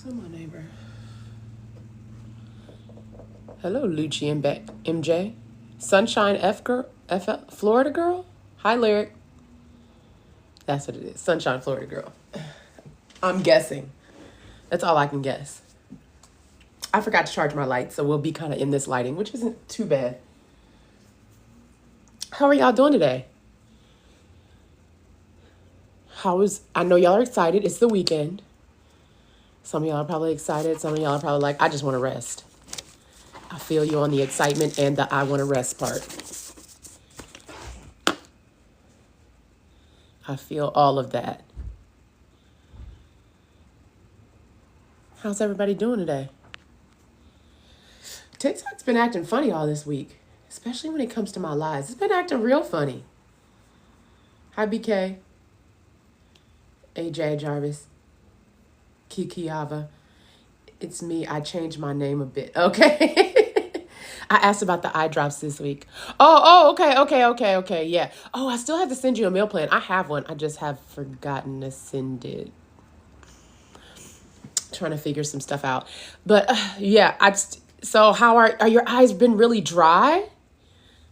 Oh, my neighbor. Hello, Lucci and MJ. Sunshine F girl, Florida girl. Hi, Lyric. That's what it is. Sunshine Florida girl. I'm guessing. That's all I can guess. I forgot to charge my lights, so we'll be kind of in this lighting, which isn't too bad. How are y'all doing today? I know y'all are excited. It's the weekend. Some of y'all are probably excited. Some of y'all are probably like, I just want to rest. I feel you on the excitement and the I want to rest part. I feel all of that. How's everybody doing today? TikTok's been acting funny all this week, especially when it comes to my lives. It's been acting real funny. Hi, BK. AJ Jarvis. Kikiava. It's me. I changed my name a bit. Okay. I asked about the eye drops this week. Okay. Yeah. Oh, I still have to send you a meal plan. I have one. I just have forgotten to send it. Trying to figure some stuff out. But yeah, so how are your eyes been really dry?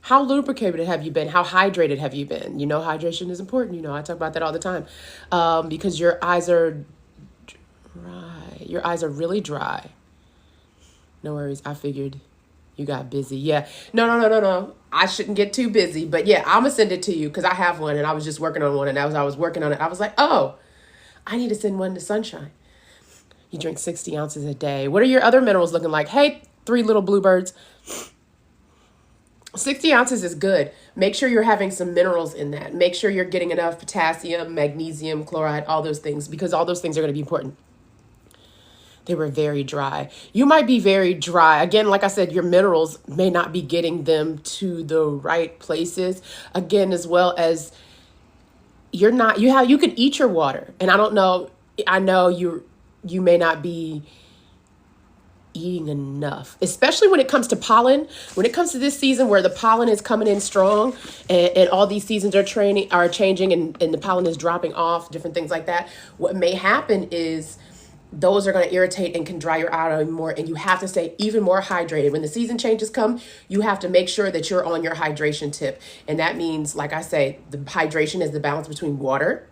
How lubricated have you been? How hydrated have you been? You know, hydration is important. You know, I talk about that all the time. Because your eyes are dry. Your eyes are really dry. No worries. I figured you got busy. Yeah. No. I shouldn't get too busy. But yeah, I'm going to send it to you because I have one and I was just working on one. And as I was working on it, I was like, oh, I need to send one to Sunshine. You drink 60 ounces a day. What are your other minerals looking like? Hey, 3 little bluebirds. 60 ounces is good. Make sure you're having some minerals in that. Make sure you're getting enough potassium, magnesium, chloride, all those things, because all those things are going to be important. They were very dry. You might be very dry. Again, like I said, your minerals may not be getting them to the right places. Again, as well as you can eat your water. And I don't know, I know you may not be eating enough, especially when it comes to pollen. When it comes to this season where the pollen is coming in strong and all these seasons are changing and the pollen is dropping off, different things like that, what may happen is those are going to irritate and can dry your eye out more, and you have to stay even more hydrated. When the season changes come, you have to make sure that you're on your hydration tip. And that means, like I say, the hydration is the balance between water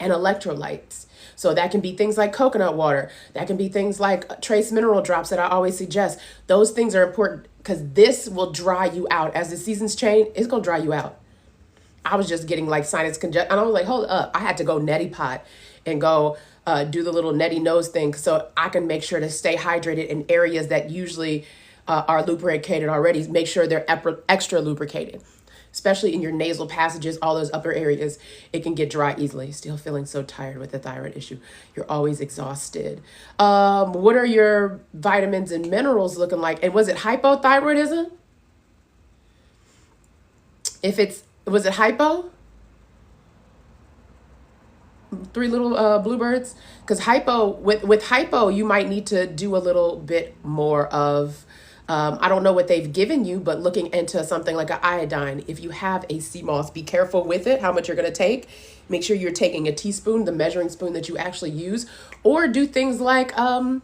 and electrolytes. So that can be things like coconut water. That can be things like trace mineral drops that I always suggest. Those things are important because this will dry you out. As the seasons change, it's going to dry you out. I was just getting like sinus congestion. And I was like, hold up. I had to go neti pot and go do the little neti nose thing so I can make sure to stay hydrated in areas that usually are lubricated already. Make sure they're extra lubricated. Especially in your nasal passages, all those upper areas, it can get dry easily. Still feeling so tired with the thyroid issue. You're always exhausted. What are your vitamins and minerals looking like? And was it hypothyroidism? Was it hypo? 3 little bluebirds? Because with hypo, you might need to do a little bit more of I don't know what they've given you, but looking into something like an iodine. If you have a sea moss, be careful with it, how much you're going to take. Make sure you're taking a teaspoon, the measuring spoon that you actually use, or do things like those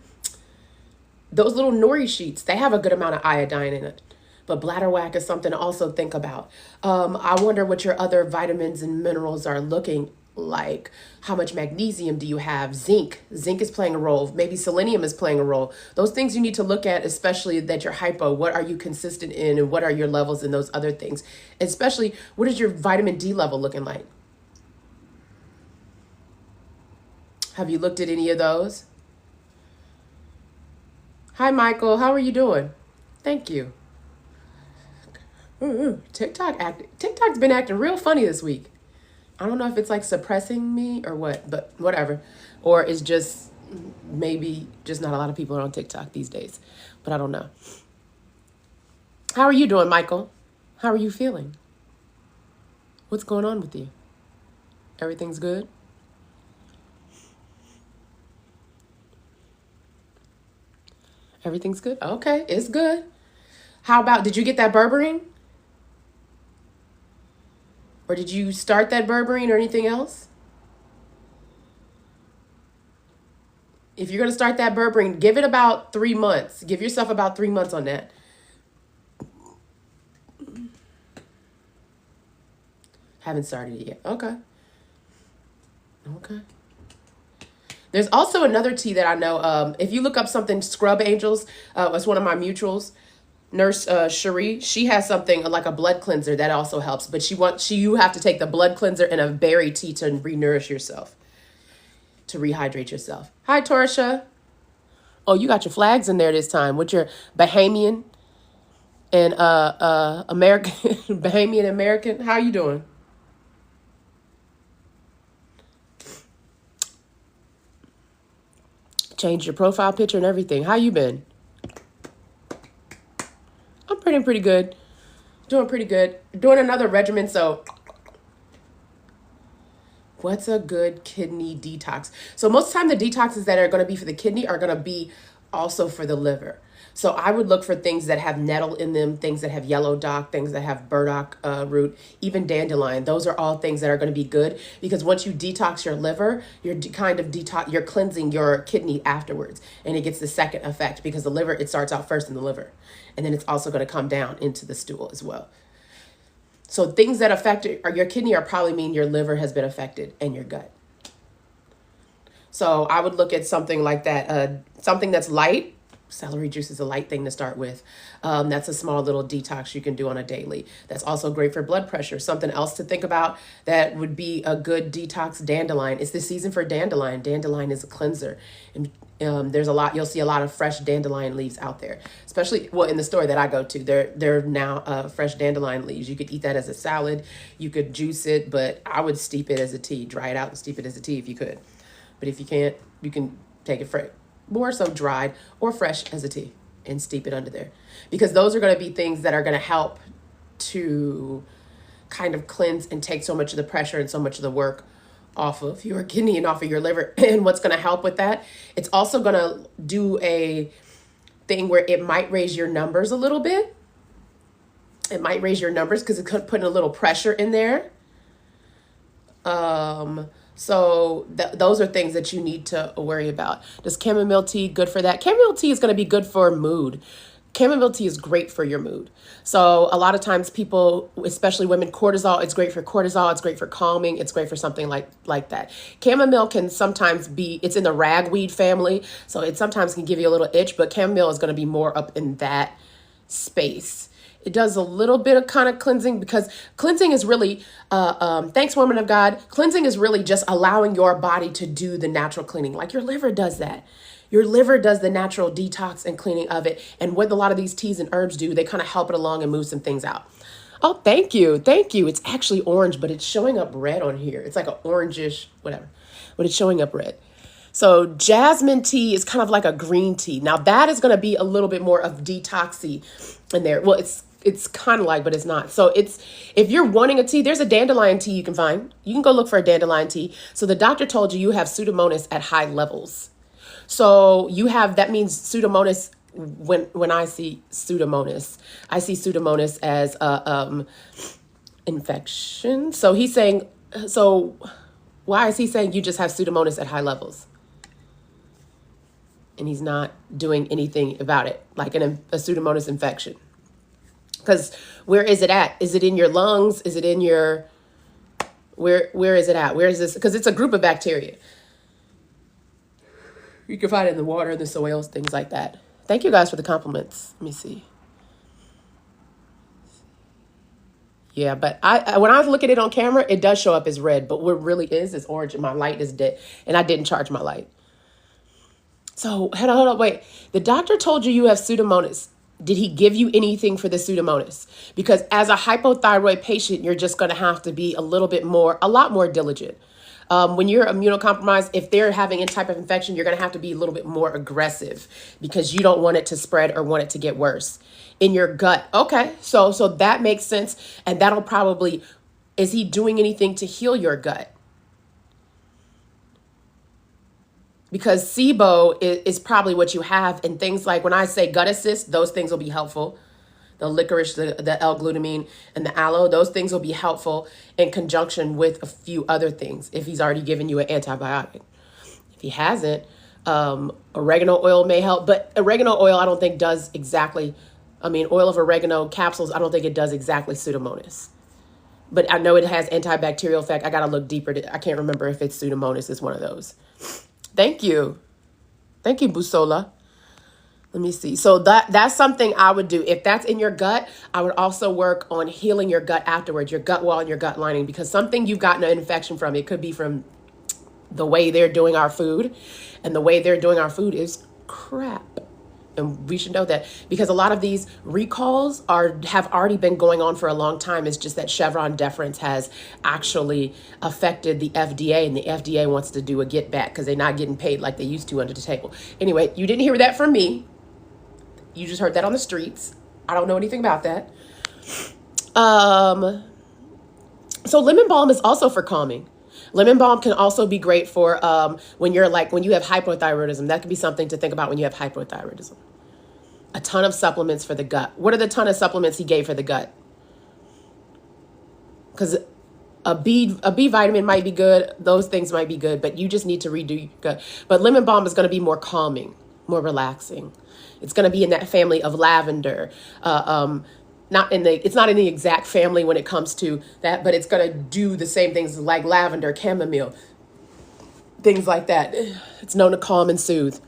little nori sheets. They have a good amount of iodine in it. But bladderwhack is something to also think about. I wonder what your other vitamins and minerals are looking like. How much magnesium do you have? Zinc is playing a role. Maybe selenium is playing a role. Those things you need to look at, especially that you're hypo. What are you consistent in, and what are your levels in those other things? Especially, what is your vitamin D level looking like? Have you looked at any of those? Hi, Michael. How are you doing? Thank you. TikTok's been acting real funny this week. I don't know if it's like suppressing me or what, but whatever. Or it's just maybe just not a lot of people are on TikTok these days, but I don't know. How are you doing, Michael? How are you feeling? What's going on with you? Everything's good? Everything's good? Okay, it's good. How about, did you get that berberine? Or did you start that berberine or anything else? If you're going to start that berberine, give it about 3 months. Give yourself about 3 months on that. Haven't started it yet. Okay. Okay. There's also another tea that I know. If you look up something, Scrub Angels, it's one of my mutuals. Nurse Cherie, she has something like a blood cleanser that also helps. But you have to take the blood cleanser and a berry tea to re-nourish yourself, to rehydrate yourself. Hi, Torsha. Oh, you got your flags in there this time with your Bahamian and American, Bahamian American. How you doing? Changed your profile picture and everything. How you been? I'm pretty good. Doing pretty good. Doing another regimen. So what's a good kidney detox? So most of the time the detoxes that are going to be for the kidney are going to be also for the liver. So I would look for things that have nettle in them, things that have yellow dock, things that have burdock root, even dandelion. Those are all things that are going to be good, because once you detox your liver, you're cleansing your kidney afterwards, and it gets the second effect, because the liver, it starts out first in the liver, and then it's also going to come down into the stool as well. So things that affect your kidney are probably mean your liver has been affected, and your gut. So I would look at something like that, something that's light. Celery juice is a light thing to start with. That's a small little detox you can do on a daily. That's also great for blood pressure. Something else to think about that would be a good detox, dandelion. It's the season for dandelion. Dandelion is a cleanser. And you'll see a lot of fresh dandelion leaves out there, especially, in the store that I go to, they're now fresh dandelion leaves. You could eat that as a salad. You could juice it, but I would steep it as a tea, dry it out and steep it as a tea if you could. But if you can't, you can take it fresh. More so dried or fresh as a tea, and steep it under there, because those are going to be things that are going to help to kind of cleanse and take so much of the pressure and so much of the work off of your kidney and off of your liver. And what's going to help with that, it's also going to do a thing where it might raise your numbers a little bit. It might raise your numbers because it's putting a little pressure in there. So those are things that you need to worry about. Does chamomile tea good for that? Chamomile tea is going to be good for mood. Chamomile tea is great for your mood. So a lot of times people, especially women, cortisol, it's great for cortisol. It's great for calming. It's great for something like that. Chamomile can sometimes it's in the ragweed family. So it sometimes can give you a little itch, but chamomile is going to be more up in that space. It does a little bit of kind of cleansing, because cleansing is really, thanks, woman of God. Cleansing is really just allowing your body to do the natural cleaning. Like your liver does that. Your liver does the natural detox and cleaning of it. And what a lot of these teas and herbs do, they kind of help it along and move some things out. Oh, thank you. Thank you. It's actually orange, but it's showing up red on here. It's like an orangish, whatever, but it's showing up red. So jasmine tea is kind of like a green tea. Now that is going to be a little bit more of detoxy in there. Well, it's kind of like, but it's not. So if you're wanting a tea, there's a dandelion tea you can find. You can go look for a dandelion tea. So the doctor told you have Pseudomonas at high levels. So that means Pseudomonas, when I see Pseudomonas as infection. So he's saying, why is he saying you just have Pseudomonas at high levels? And he's not doing anything about it, like a Pseudomonas infection. Because where is it at? Is it in your lungs? Is it in your, where is it at? Where is this? Because it's a group of bacteria. You can find it in the water, in the soils, things like that. Thank you guys for the compliments. Let me see. Yeah, but when I look at it on camera, it does show up as red, but what really is orange, and my light is dead, and I didn't charge my light. So hold on, wait. The doctor told you have Pseudomonas. Did he give you anything for the Pseudomonas? Because as a hypothyroid patient, you're just going to have to be a lot more diligent. When you're immunocompromised, if they're having any type of infection, you're going to have to be a little bit more aggressive, because you don't want it to spread or want it to get worse in your gut. Okay, so that makes sense. And that'll probably, is he doing anything to heal your gut? Because SIBO is probably what you have. And things like, when I say gut assist, those things will be helpful. The licorice, the L-glutamine, and the aloe, those things will be helpful in conjunction with a few other things if he's already given you an antibiotic. If he hasn't, Oregano oil may help, but oregano oil I don't think does exactly, oil of oregano capsules, I don't think it does exactly Pseudomonas. But I know it has antibacterial effect. I got to look deeper. I can't remember if it's Pseudomonas is one of those. Thank you. Thank you, Busola. Let me see. So that's something I would do. If that's in your gut, I would also work on healing your gut afterwards, your gut wall and your gut lining, because something you've gotten an infection from, it could be from the way they're doing our food, and the way they're doing our food is crap. And we should know that, because a lot of these recalls have already been going on for a long time. It's just that Chevron deference has actually affected the FDA, and the FDA wants to do a get back because they're not getting paid like they used to under the table. Anyway, you didn't hear that from me. You just heard that on the streets. I don't know anything about that. So lemon balm is also for calming. Lemon balm can also be great for when you have hypothyroidism. That could be something to think about when you have hypothyroidism. A ton of supplements for the gut. What are the ton of supplements he gave for the gut? Because a B vitamin might be good. Those things might be good, but you just need to redo your gut. But lemon balm is going to be more calming, more relaxing. It's going to be in that family of lavender. It's not in the exact family when it comes to that, but it's going to do the same things like lavender, chamomile, things like that. It's known to calm and soothe.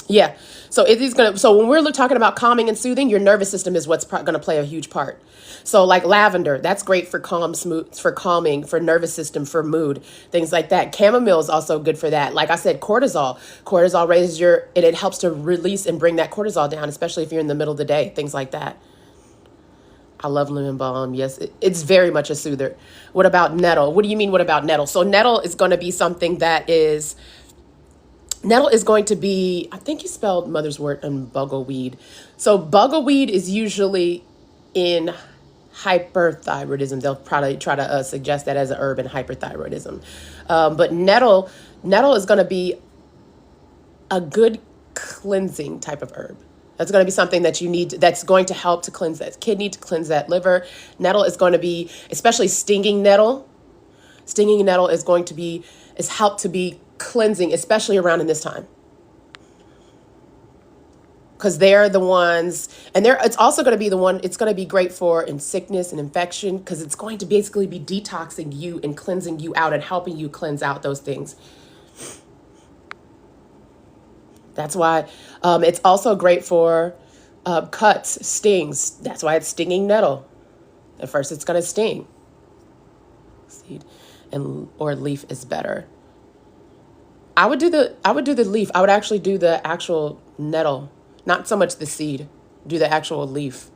Yeah. So when we're talking about calming and soothing, your nervous system is what's going to play a huge part. So like lavender, that's great for calming, for nervous system, for mood, things like that. Chamomile is also good for that. Like I said, cortisol. Cortisol raises it helps to release and bring that cortisol down, especially if you're in the middle of the day, things like that. I love lemon balm. Yes, it's very much a soother. What about nettle? What do you mean, what about nettle? So nettle is going to be something nettle is going to be, I think you spelled mother's wort and buggleweed. So buggleweed is usually in hyperthyroidism. They'll probably try to suggest that as an herb in hyperthyroidism. But nettle is going to be a good cleansing type of herb. That's going to be something that you need, that's going to help to cleanse that kidney, to cleanse that liver. Nettle is going to be, especially stinging nettle. Stinging nettle is helped to be cleansing, especially around in this time. Because they're the ones, and it's also going to be it's going to be great for in sickness and infection, because it's going to basically be detoxing you and cleansing you out and helping you cleanse out those things. That's why it's also great for cuts, stings. That's why it's stinging nettle. At first it's going to sting. Seed or leaf is better. I would do the leaf. I would actually do the actual nettle, not so much the seed. Do the actual leaf.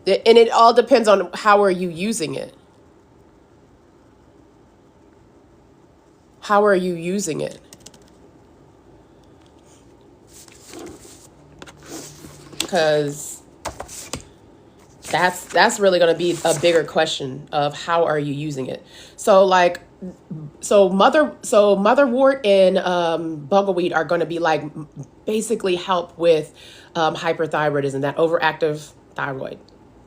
And it all depends on how are you using it. How are you using it? Because that's really going to be a bigger question of how are you using it. So motherwort and buggleweed are going to be like basically help with hyperthyroidism, that overactive thyroid.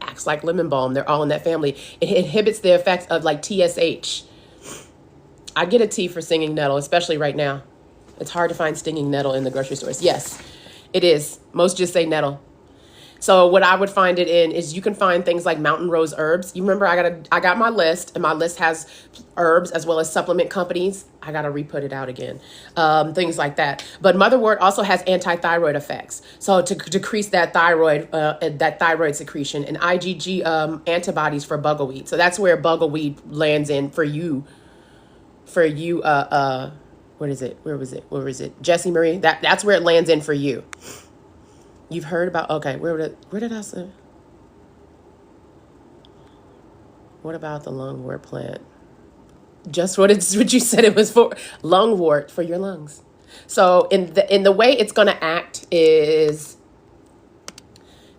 Acts like lemon balm. They're all in that family. It inhibits the effects of like TSH. I get a tea for stinging nettle, especially right now. It's hard to find stinging nettle in the grocery stores. Yes, it is. Most just say nettle. So what I would find it in is you can find things like mountain rose herbs. You remember I got my list, and my list has herbs as well as supplement companies. I got to re-put it out again. Things like that. But motherwort also has anti-thyroid effects. So to decrease that thyroid secretion, and IgG antibodies for buggleweed. So that's where buggleweed lands in for you. What is it? Where was it? Jessie Marie. That's where it lands in for you. You've heard about, okay, where did I say? What about the lungwort plant? Just what you said it was for, lungwort for your lungs. So in the way it's going to act is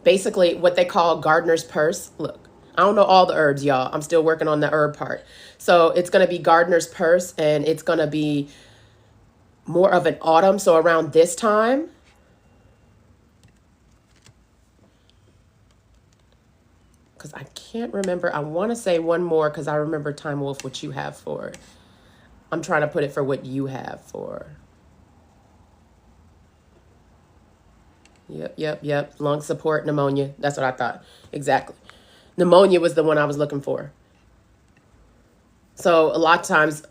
basically what they call gardener's purse. Look, I don't know all the herbs, y'all. I'm still working on the herb part. So it's going to be gardener's purse, and it's going to be more of an autumn. So around this time, because I can't remember. I want to say one more because I remember Time Wolf, what you have for it. I'm trying to put it for what you have for. Yep. Lung support, pneumonia. That's what I thought. Exactly. Pneumonia was the one I was looking for. So a lot of times,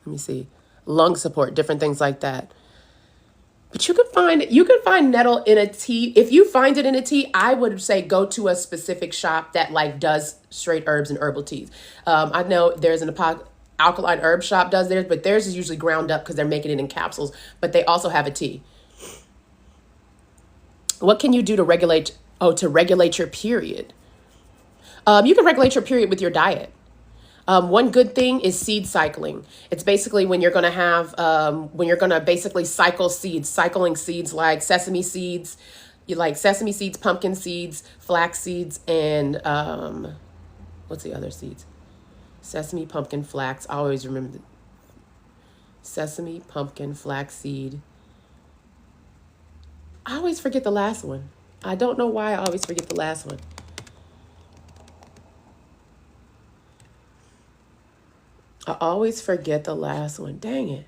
let me see, lung support, different things like that. But you can find nettle in a tea. If you find it in a tea, I would say go to a specific shop that like does straight herbs and herbal teas. I know there's an alkaline herb shop does theirs, but theirs is usually ground up because they're making it in capsules. But they also have a tea. What can you do to regulate? Oh, to regulate your period. You can regulate your period with your diet. One good thing is seed cycling. It's basically when you're going to when you're going to basically cycle seeds, cycling seeds like sesame seeds, pumpkin seeds, flax seeds, and what's the other seeds? Sesame, pumpkin, flax. I always remember sesame, pumpkin, flax seed. I always forget the last one. I don't know why I always forget the last one. I always forget the last one. Dang it.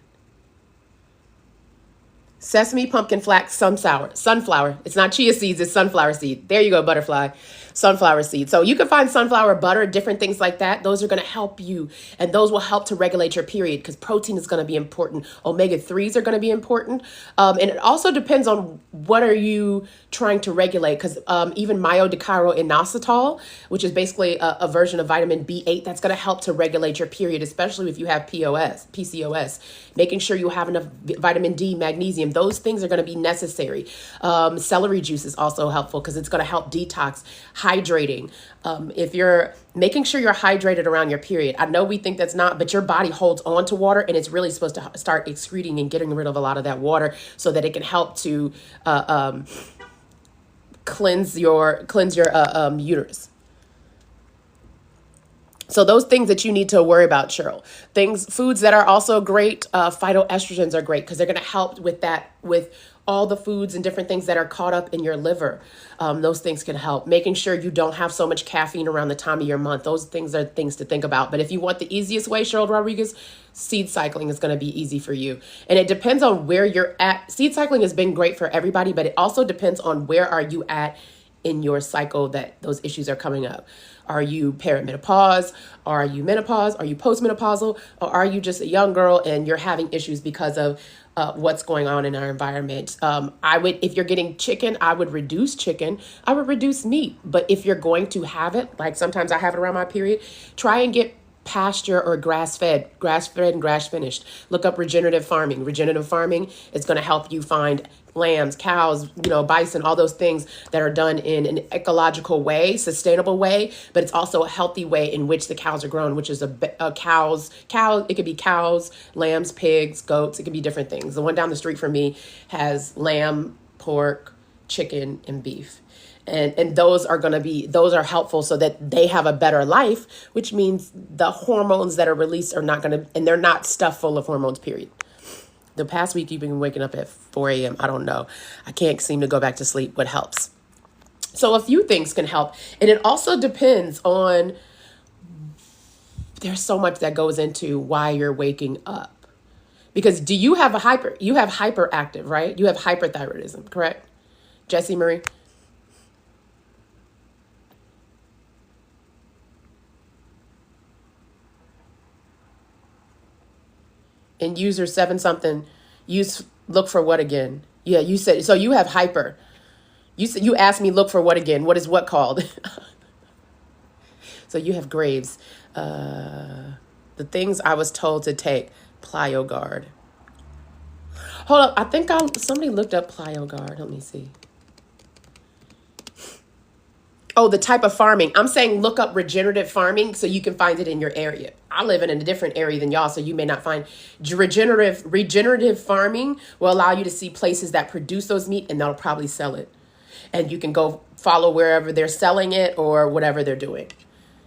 Sesame, pumpkin, flax, sunflower. It's not chia seeds, it's sunflower seed. There you go, butterfly. Sunflower seed. So you can find sunflower butter, different things like that. Those are going to help you. And those will help to regulate your period because protein is going to be important. Omega-3s are going to be important. And it also depends on what are you trying to regulate because even myodicaro-inositol, which is basically a version of vitamin B8, that's going to help to regulate your period, especially if you have PCOS. Making sure you have enough vitamin D, magnesium, those things are going to be necessary. Celery juice is also helpful because it's going to help detox. Hydrating. If you're making sure you're hydrated around your period, I know we think that's not, but your body holds on to water and it's really supposed to start excreting and getting rid of a lot of that water so that it can help to cleanse your uterus. So those things that you need to worry about, Cheryl. Foods that are also great, phytoestrogens are great because they're going to help with that, with all the foods and different things that are caught up in your liver. Those things can help. Making sure you don't have so much caffeine around the time of your month. Those things are things to think about. But if you want the easiest way, Cheryl Rodriguez, seed cycling is going to be easy for you. And it depends on where you're at. Seed cycling has been great for everybody, but it also depends on where are you at in your cycle that those issues are coming up. Are you perimenopause? Are you menopause? Are you postmenopausal? Or are you just a young girl and you're having issues because of what's going on in our environment? If you're getting chicken, I would reduce chicken. I would reduce meat. But if you're going to have it, like sometimes I have it around my period, try and get pasture or grass-fed and grass-finished. Look up regenerative farming. Regenerative farming is going to help you find lambs, cows, bison, all those things that are done in an ecological way, sustainable way, but it's also a healthy way in which the cows are grown, which is it could be cows, lambs, pigs, goats, it could be different things. The one down the street from me has lamb, pork, chicken, and beef. And those are helpful so that they have a better life, which means the hormones that are released are not and they're not stuffed full of hormones, period. The past week, you've been waking up at 4 a.m. I don't know. I can't seem to go back to sleep. What helps? So a few things can help. And it also depends on, there's so much that goes into why you're waking up. Because you have hyperactive, right? You have hyperthyroidism, correct? Jessie Marie? And user 7 something, look for what again? Yeah, you said, so you have hyper. You asked me look for what again? What is what called? So you have Graves. The things I was told to take, PlyoGuard. Hold up, I think somebody looked up PlyoGuard. Let me see. Oh, the type of farming. I'm saying look up regenerative farming so you can find it in your area. I live in a different area than y'all, so you may not find regenerative farming will allow you to see places that produce those meat and they'll probably sell it. And you can go follow wherever they're selling it or whatever they're doing.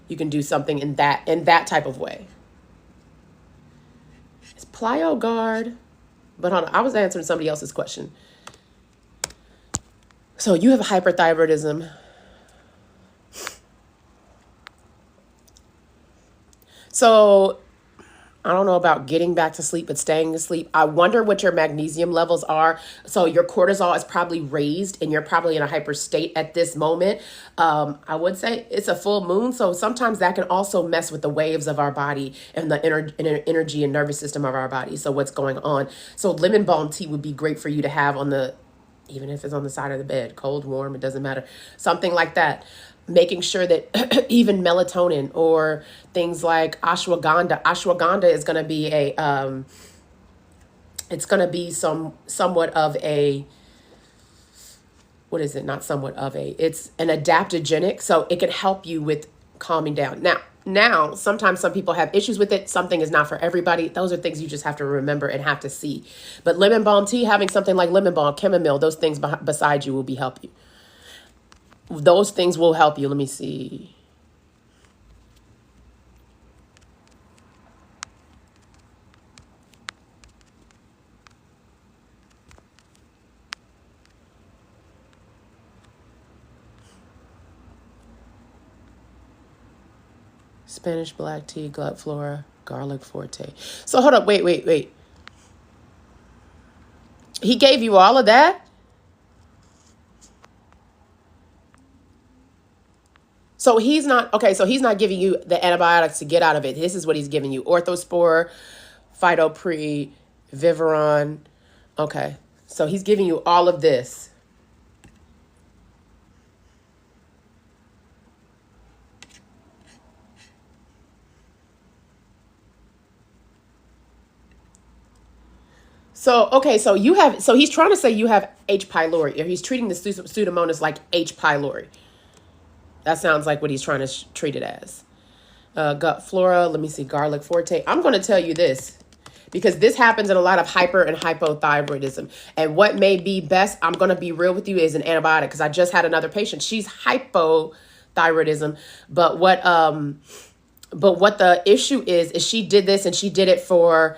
You can do something in that type of way. It's PlyoGuard. But hold on, I was answering somebody else's question. So you have hyperthyroidism. So I don't know about getting back to sleep, but staying asleep. I wonder what your magnesium levels are. So your cortisol is probably raised and you're probably in a hyper state at this moment. I would say it's a full moon. So sometimes that can also mess with the waves of our body and the energy and nervous system of our body. So what's going on? So lemon balm tea would be great for you to have on the, even if it's on the side of the bed, cold, warm, it doesn't matter. Something like that. Making sure that even melatonin or things like ashwagandha is going to be it's going to be somewhat of a, what is it? Not somewhat of a, it's an adaptogenic. So it can help you with calming down. Now, sometimes some people have issues with it. Something is not for everybody. Those are things you just have to remember and have to see. But lemon balm tea, having something like lemon balm, chamomile, those things beside you will be help you. Those things will help you. Let me see. Spanish black tea, gut flora, garlic forte. So hold up, wait. He gave you all of that? So he's not, okay, so he's not giving you the antibiotics to get out of it. This is what he's giving you. Orthospore, Phytopre, Vivaron. Okay, so he's giving you all of this. So, okay, so you have, so he's trying to say you have H. pylori, or he's treating the Pseudomonas like H. pylori. That sounds like what he's trying to treat it as. Gut flora, let me see, garlic forte. I'm going to tell you this because this happens in a lot of hyper and hypothyroidism. And what may be best, I'm going to be real with you, is an antibiotic, because I just had another patient. She's hypothyroidism, but what the issue is she did this and she did it for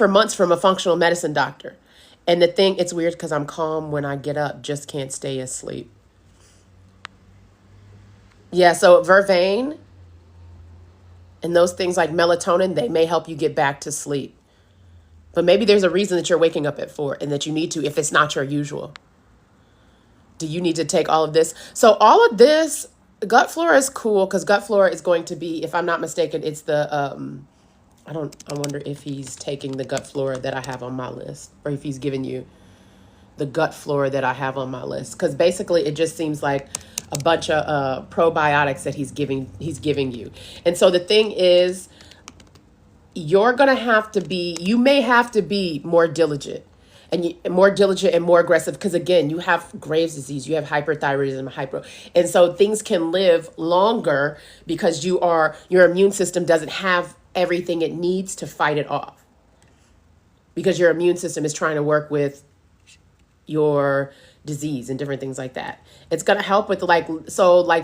months from a functional medicine doctor. And the thing, it's weird because I'm calm when I get up, just can't stay asleep. Yeah, so vervain and those things like melatonin, they may help you get back to sleep. But maybe there's a reason that you're waking up at 4 and that you need to, if it's not your usual. Do you need to take all of this? So all of this, gut flora is cool because gut flora is going to be, if I'm not mistaken, it's the, I wonder if he's taking the gut flora that I have on my list, or if he's giving you the gut flora that I have on my list. Because basically it just seems like a bunch of probiotics that he's giving you. And so the thing is, you may have to be more diligent and more aggressive. Because again, you have Graves' disease, you have hyperthyroidism, and so things can live longer because your immune system doesn't have everything it needs to fight it off. Because your immune system is trying to work with your disease and different things like that. It's going to help with like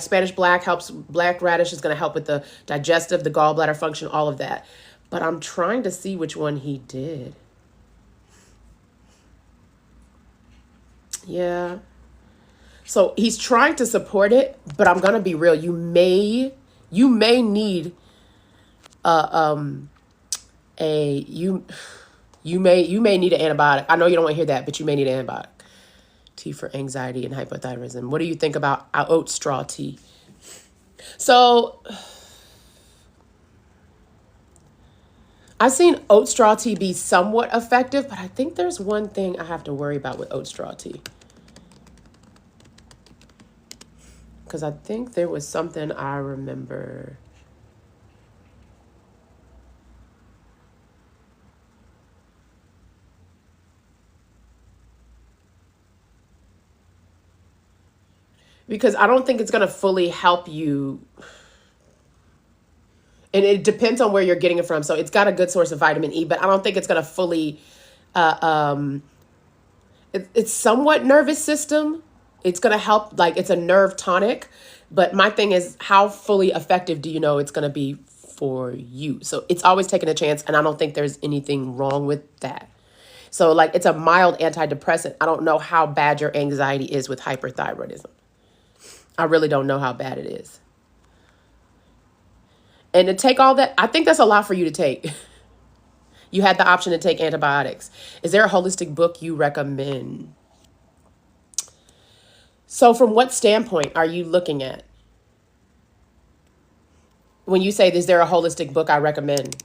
Spanish black helps, black radish is going to help with the digestive, the gallbladder function, all of that. But I'm trying to see which one he did. Yeah. So he's trying to support it, but I'm going to be real. You may need you may need an antibiotic. I know you don't want to hear that, but you may need an antibiotic. Tea for anxiety and hypothyroidism. What do you think about oat straw tea? So I've seen oat straw tea be somewhat effective, but I think there's one thing I have to worry about with oat straw tea. Because I think there was something I remember. Because I don't think it's going to fully help you. And it depends on where you're getting it from. So it's got a good source of vitamin E, but I don't think it's going to fully, it's somewhat nervous system. It's going to help, like it's a nerve tonic. But my thing is, how fully effective do you know it's going to be for you? So it's always taking a chance. And I don't think there's anything wrong with that. So like it's a mild antidepressant. I don't know how bad your anxiety is with hyperthyroidism. I really don't know how bad it is. And to take all that, I think that's a lot for you to take. You had the option to take antibiotics. Is there a holistic book you recommend? So from what standpoint are you looking at? When you say, is there a holistic book I recommend?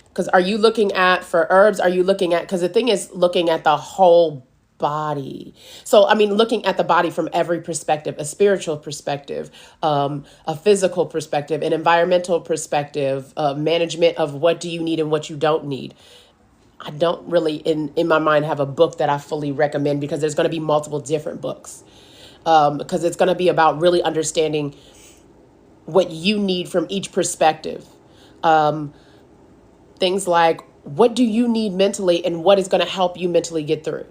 Because are you looking at, for herbs, are you looking at, because the thing is looking at the whole body. So, I mean, looking at the body from every perspective, a spiritual perspective, a physical perspective, an environmental perspective, management of what do you need and what you don't need. I don't really, in my mind, have a book that I fully recommend because there's going to be multiple different books. Because it's going to be about really understanding what you need from each perspective. Things like, what do you need mentally and what is going to help you mentally get through?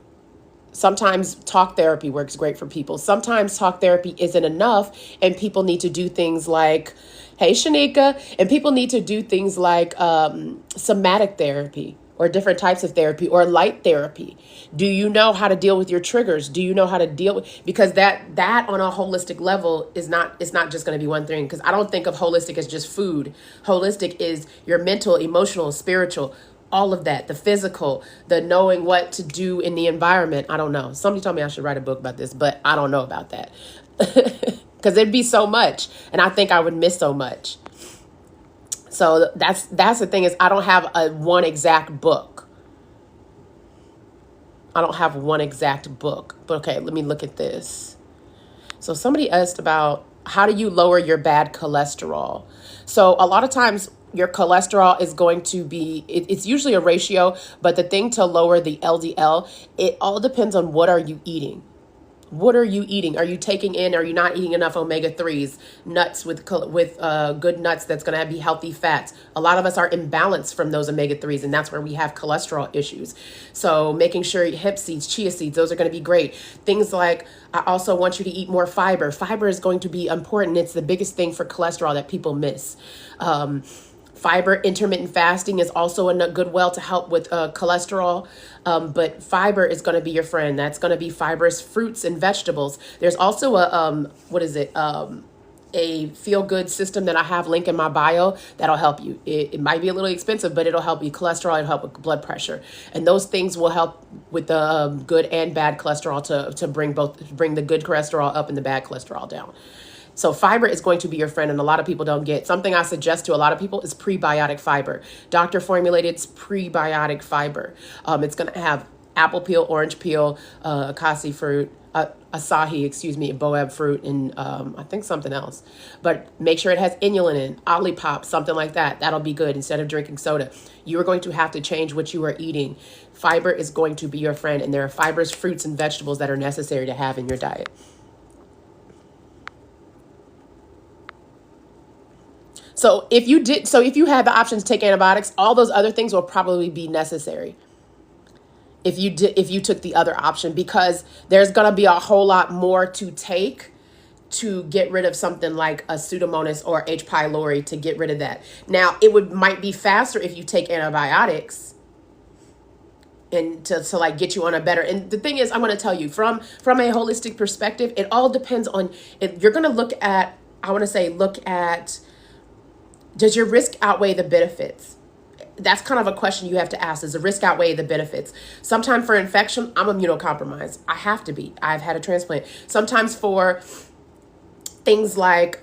Sometimes talk therapy works great for people. Sometimes talk therapy isn't enough and people need to do things like, hey, Shanika, and people need to do things like somatic therapy or different types of therapy or light therapy. Do you know how to deal with your triggers? Do you know how to deal with, because that on a holistic level is not, it's not just going to be one thing, because I don't think of holistic as just food. Holistic is your mental, emotional, spiritual, all of that, the physical, the knowing what to do in the environment. I don't know. Somebody told me I should write a book about this, but I don't know about that because it'd be so much. And I think I would miss so much. So that's the thing is I don't have one exact book. I don't have one exact book, but okay, let me look at this. So somebody asked about how do you lower your bad cholesterol? So a lot of times your cholesterol is going to be, it's usually a ratio, but the thing to lower the LDL, it all depends on what are you eating. What are you eating? Are you taking in, are you not eating enough omega-3s, nuts with good nuts that's going to be healthy fats? A lot of us are imbalanced from those omega-3s, and that's where we have cholesterol issues. So making sure hemp seeds, chia seeds, those are going to be great. Things like, I also want you to eat more fiber. Fiber is going to be important. It's the biggest thing for cholesterol that people miss. Fiber, intermittent fasting is also a good well to help with cholesterol. But fiber is going to be your friend. That's going to be fibrous fruits and vegetables. There's also a feel-good system that I have linked in my bio that'll help you. It might be a little expensive, but it'll help you cholesterol, it'll help with blood pressure. And those things will help with the good and bad cholesterol to bring the good cholesterol up and the bad cholesterol down. So fiber is going to be your friend, and a lot of people don't get. Something I suggest to a lot of people is prebiotic fiber. Doctor formulated prebiotic fiber. It's going to have apple peel, orange peel, acai fruit, boab fruit, and I think something else. But make sure it has inulin in, Olipop, something like that. That'll be good instead of drinking soda. You are going to have to change what you are eating. Fiber is going to be your friend, and there are fibrous fruits and vegetables that are necessary to have in your diet. So if you had the option to take antibiotics, all those other things will probably be necessary. If you took the other option, because there's going to be a whole lot more to take to get rid of something like a Pseudomonas or H. pylori, to get rid of that. Now, might be faster if you take antibiotics and to like get you on a better. And the thing is, I'm going to tell you from a holistic perspective, it all depends on it. You're going to look at does your risk outweigh the benefits? That's kind of a question you have to ask. Does the risk outweigh the benefits? Sometimes for infection, I'm immunocompromised. I have to be. I've had a transplant. Sometimes for things like,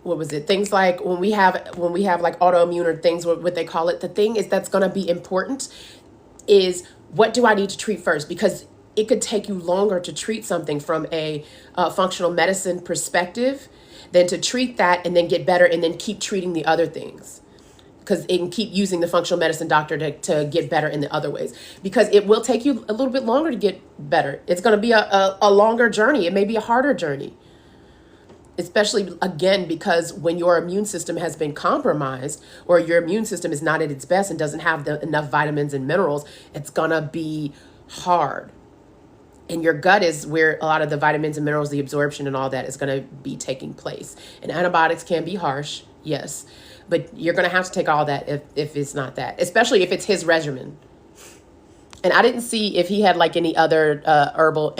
Things like when we have like autoimmune or things, what they call it. The thing is that's going to be important is, what do I need to treat first? Because it could take you longer to treat something from a functional medicine perspective than to treat that and then get better and then keep treating the other things, because it can keep using the functional medicine doctor to get better in the other ways, because it will take you a little bit longer to get better. It's going to be a longer journey. It may be a harder journey, especially again, because when your immune system has been compromised or your immune system is not at its best and doesn't have enough vitamins and minerals, it's going to be hard. And your gut is where a lot of the vitamins and minerals, the absorption and all that is going to be taking place. And antibiotics can be harsh, yes. But you're going to have to take all that if it's not that. Especially if it's his regimen. And I didn't see if he had like any other herbs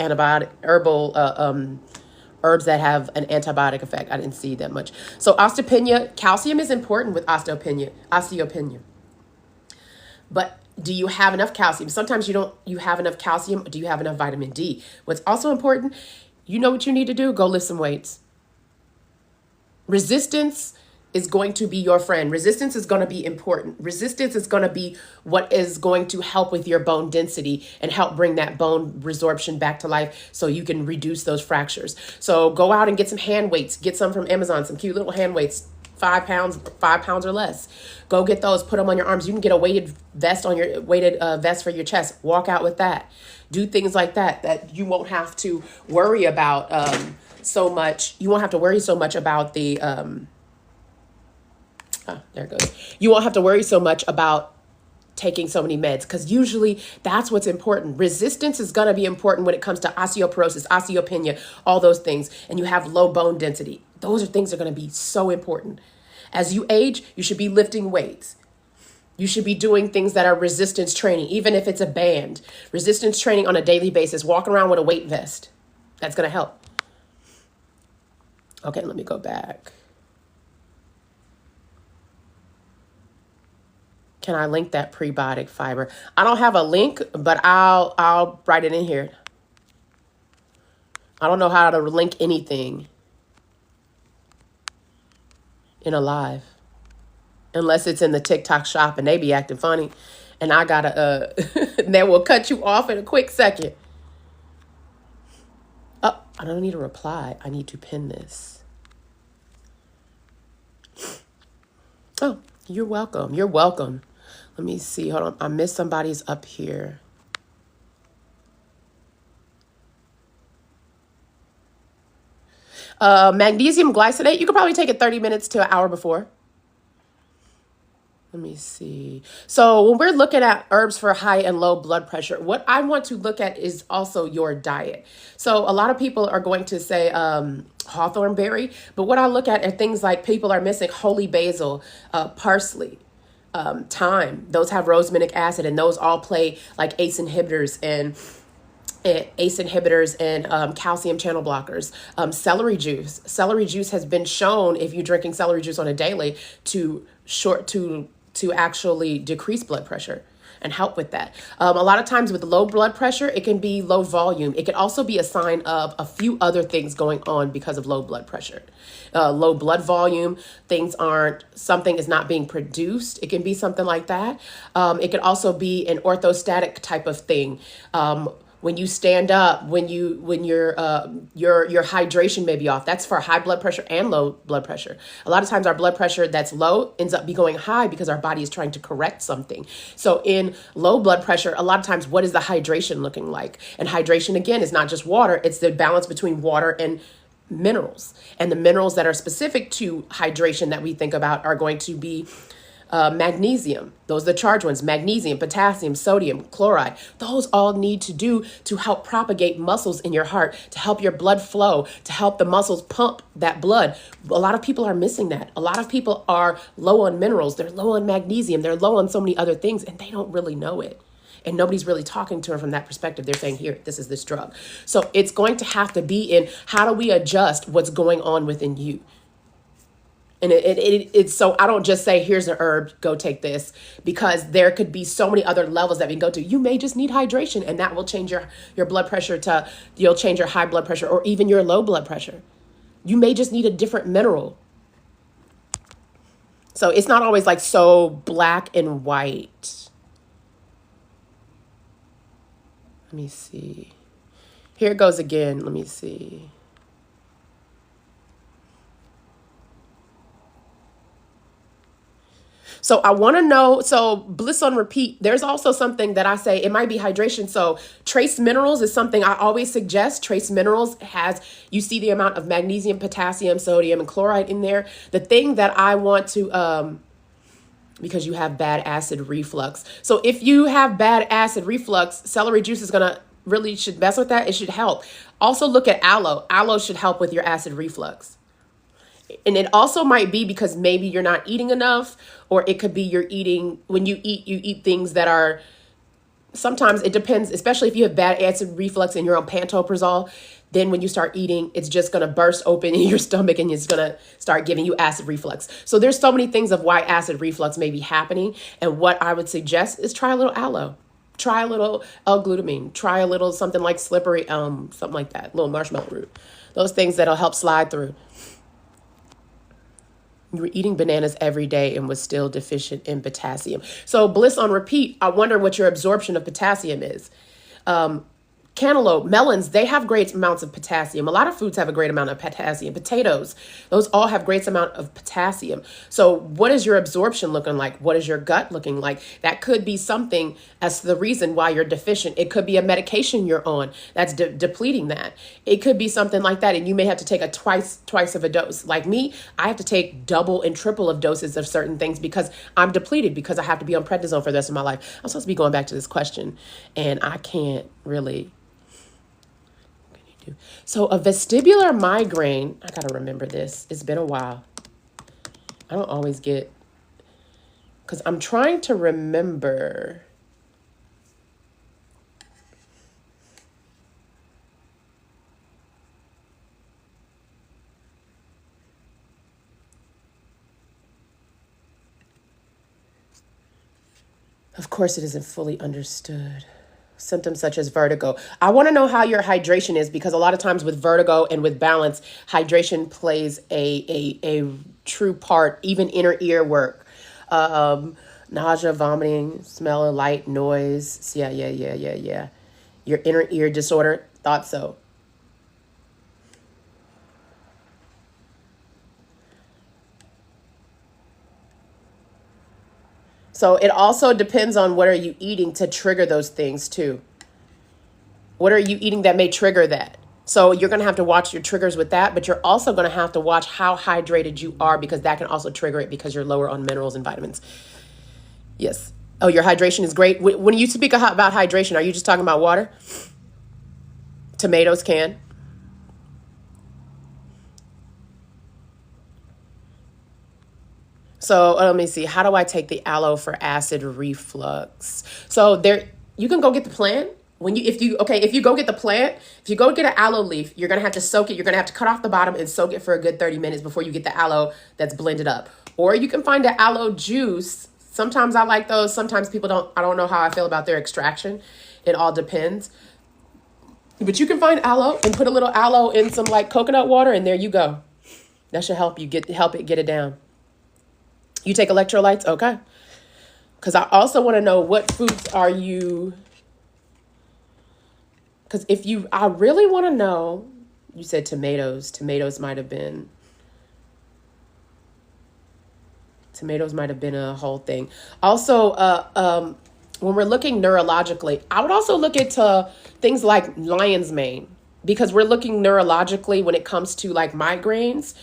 that have an antibiotic effect. I didn't see that much. So osteopenia, calcium is important with osteopenia. But do you have enough calcium? Sometimes you have enough calcium. Do you have enough vitamin D? What's also important, you know what you need to do? Go lift some weights. Resistance is going to be your friend. Resistance is going to be important. Resistance is going to be what is going to help with your bone density and help bring that bone resorption back to life so you can reduce those fractures. So go out and get some hand weights. Get some from Amazon, some cute little hand weights, 5 pounds or less. Go get those, put them on your arms. You can get a weighted vest for your chest. Walk out with that. Do things like that you won't have to worry about so much. You won't have to worry so much about the there it goes. You won't have to worry so much about taking so many meds, because usually that's what's important. Resistance is going to be important when it comes to osteoporosis, osteopenia, all those things, and you have low bone density. Those are things that are going to be so important. As you age, you should be lifting weights. You should be doing things that are resistance training, even if it's a band. Resistance training on a daily basis, walking around with a weight vest. That's going to help. Okay, let me go back. Can I link that prebiotic fiber? I don't have a link, but I'll write it in here. I don't know how to link anything in a live unless it's in the TikTok shop and they be acting funny, and I gotta they will cut you off in a quick second. Oh, I don't need a reply. I need to pin this. Oh, you're welcome. You're welcome. Let me see. Hold on. I missed somebody's up here. Magnesium glycinate. You could probably take it 30 minutes to an hour before. Let me see. So when we're looking at herbs for high and low blood pressure, what I want to look at is also your diet. So a lot of people are going to say hawthorn berry, but what I look at are things like people are missing holy basil, parsley, thyme. Those have rosminic acid, and those all play like ACE inhibitors and calcium channel blockers. Celery juice. Celery juice has been shown, if you're drinking celery juice on a daily, to actually decrease blood pressure and help with that. A lot of times with low blood pressure, it can be low volume. It can also be a sign of a few other things going on because of low blood pressure. Low blood volume, something is not being produced. It can be something like that. It could also be an orthostatic type of thing. When you stand up, when your hydration may be off. That's for high blood pressure and low blood pressure. A lot of times our blood pressure that's low ends up going high because our body is trying to correct something. So in low blood pressure, a lot of times, what is the hydration looking like? And hydration, again, is not just water. It's the balance between water and minerals. And the minerals that are specific to hydration that we think about are going to be magnesium. Those are the charged ones. Magnesium, potassium, sodium, chloride. Those all need to do to help propagate muscles in your heart, to help your blood flow, to help the muscles pump that blood. A lot of people are missing that. A lot of people are low on minerals. They're low on magnesium. They're low on so many other things, and they don't really know it. And nobody's really talking to them from that perspective. They're saying, here, this is this drug. So it's going to have to be in how do we adjust what's going on within you? And it's so I don't just say, here's an herb, go take this, because there could be so many other levels that we can go to. You may just need hydration, and that will change your blood pressure you'll change your high blood pressure or even your low blood pressure. You may just need a different mineral. So it's not always like so black and white. Let me see. Here it goes again. Let me see. So I want to know, so bliss on repeat, there's also something that I say, it might be hydration. So trace minerals is something I always suggest. Trace minerals you see the amount of magnesium, potassium, sodium, and chloride in there. The thing that I want to, because you have bad acid reflux. So if you have bad acid reflux, celery juice is should mess with that. It should help. Also look at aloe. Aloe should help with your acid reflux. And it also might be because maybe you're not eating enough, or it could be when you eat things that are sometimes it depends, especially if you have bad acid reflux and you're on pantoprazole. Then when you start eating, it's just going to burst open in your stomach and it's going to start giving you acid reflux. So there's so many things of why acid reflux may be happening. And what I would suggest is try a little aloe. Try a little L-glutamine. Try a little something like slippery elm, something like that, little marshmallow root. Those things that'll help slide through. You were eating bananas every day and was still deficient in potassium. So bliss on repeat, I wonder what your absorption of potassium is. Cantaloupe, melons, they have great amounts of potassium. A lot of foods have a great amount of potassium. Potatoes, those all have great amount of potassium. So what is your absorption looking like? What is your gut looking like? That could be something as the reason why you're deficient. It could be a medication you're on that's depleting that. It could be something like that. And you may have to take a twice of a dose. Like me, I have to take double and triple of doses of certain things because I'm depleted, because I have to be on prednisone for the rest of my life. I'm supposed to be going back to this question and I can't really. So a vestibular migraine, I got to remember this. It's been a while. I don't always get, because I'm trying to remember. Of course, it isn't fully understood. Symptoms such as vertigo. I want to know how your hydration is, because a lot of times with vertigo and with balance, hydration plays a true part, even inner ear work. Nausea, vomiting, smell of light, noise. Yeah. Your inner ear disorder. Thought so. So it also depends on what are you eating to trigger those things too. What are you eating that may trigger that? So you're going to have to watch your triggers with that, but you're also going to have to watch how hydrated you are, because that can also trigger it because you're lower on minerals and vitamins. Yes. Oh, your hydration is great. When you speak about hydration, are you just talking about water? Tomatoes can. So let me see. How do I take the aloe for acid reflux? So there, you can go get the plant. If you go get the plant, if you go get an aloe leaf, you're going to have to soak it. You're going to have to cut off the bottom and soak it for a good 30 minutes before you get the aloe that's blended up. Or you can find the aloe juice. Sometimes I like those. Sometimes people don't. I don't know how I feel about their extraction. It all depends. But you can find aloe and put a little aloe in some like coconut water, and there you go. That should help you get it down. You take electrolytes? Okay. Because I also want to know what foods are you... Because I really want to know, you said tomatoes. Tomatoes might have been a whole thing. Also, when we're looking neurologically, I would also look into things like lion's mane, because we're looking neurologically when it comes to like migraines.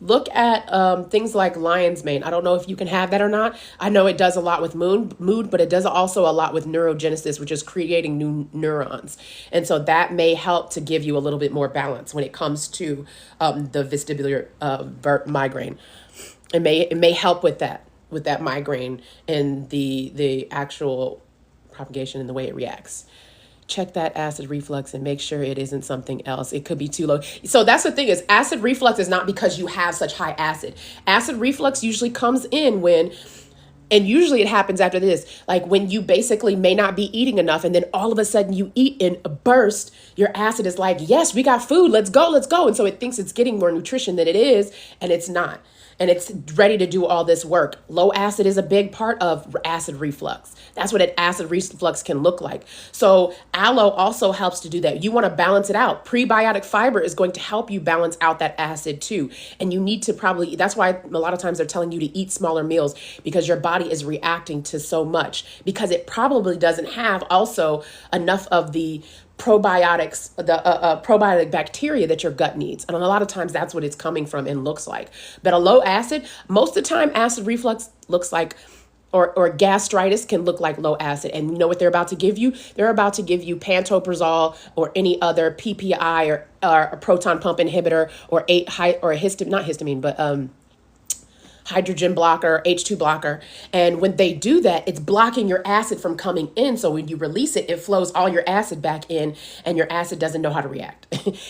Look at things like lion's mane. I don't know if you can have that or not. I know it does a lot with mood, but it does also a lot with neurogenesis, which is creating new neurons. And so that may help to give you a little bit more balance when it comes to the vestibular migraine. It may help with that migraine and the actual propagation and the way it reacts. Check that acid reflux and make sure it isn't something else. It could be too low. So that's the thing, is acid reflux is not because you have such high acid. Acid reflux usually comes in and usually it happens after this, like when you basically may not be eating enough, and then all of a sudden you eat in a burst. Your acid is like, yes, we got food. Let's go. And so it thinks it's getting more nutrition than it is, and it's not. And it's ready to do all this work. Low acid is a big part of acid reflux. That's what an acid reflux can look like. So aloe also helps to do that. You want to balance it out. Prebiotic fiber is going to help you balance out that acid too. And you need to that's why a lot of times they're telling you to eat smaller meals, because your body is reacting to so much, because it probably doesn't have also enough of the probiotics, the probiotic bacteria that your gut needs. And a lot of times that's what it's coming from and looks like. But a low acid, most of the time acid reflux looks like, or gastritis can look like low acid. And you know what they're about to give you? They're about to give you pantoprazole or any other PPI or a proton pump inhibitor or not histamine, but hydrogen blocker, H2 blocker. And when they do that, it's blocking your acid from coming in. So when you release it, it flows all your acid back in, and your acid doesn't know how to react.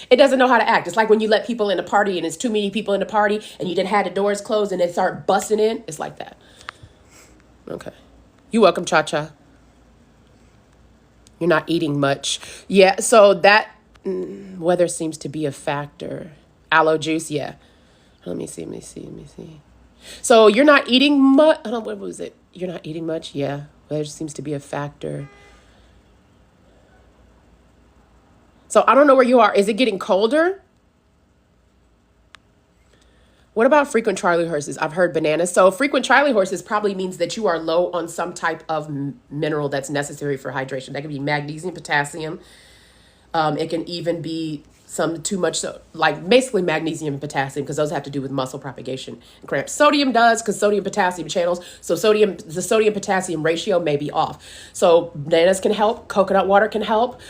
It doesn't know how to act. It's like when you let people in a party and it's too many people in the party and you didn't have the doors closed and they start busting in. It's like that. Okay. You're welcome, Cha-Cha. You're not eating much. Yeah, so that weather seems to be a factor. Aloe juice, yeah. Let me see. So you're not eating much. I don't know, what was it? You're not eating much? Yeah, weather seems to be a factor. So I don't know where you are. Is it getting colder? What about frequent Charlie horses? I've heard bananas. So frequent Charlie horses probably means that you are low on some type of mineral that's necessary for hydration. That could be magnesium, potassium. It can even be some too much, so like basically magnesium and potassium, because those have to do with muscle propagation and cramps. Sodium does, because sodium potassium channels. So the sodium potassium ratio may be off. So bananas can help. Coconut water can help.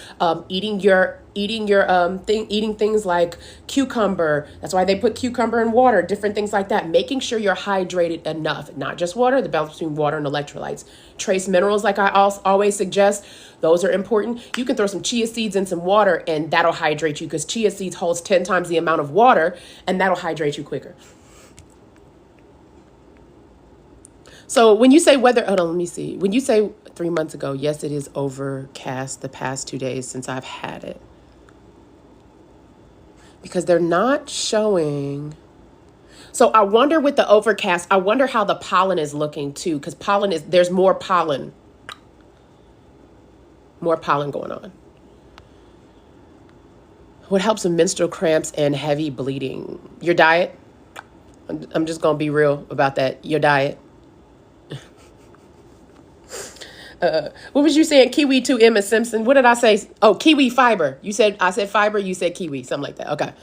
Eating things like cucumber. That's why they put cucumber in water. Different things like that. Making sure you're hydrated enough, not just water. The balance between water and electrolytes. Trace minerals, like I always suggest. Those are important. You can throw some chia seeds in some water and that'll hydrate you, because chia seeds holds 10 times the amount of water, and that'll hydrate you quicker. So when you say weather, hold on, let me see. When you say 3 months ago, yes, it is overcast the past 2 days since I've had it. Because they're not showing. So I wonder with the overcast, I wonder how the pollen is looking too, because there's more pollen. More pollen going on. What helps with menstrual cramps and heavy bleeding? Your diet. I'm just going to be real about that. Your diet. What was you saying? Kiwi to Emma Simpson. What did I say? Oh, kiwi fiber. I said fiber. You said kiwi. Something like that. Okay.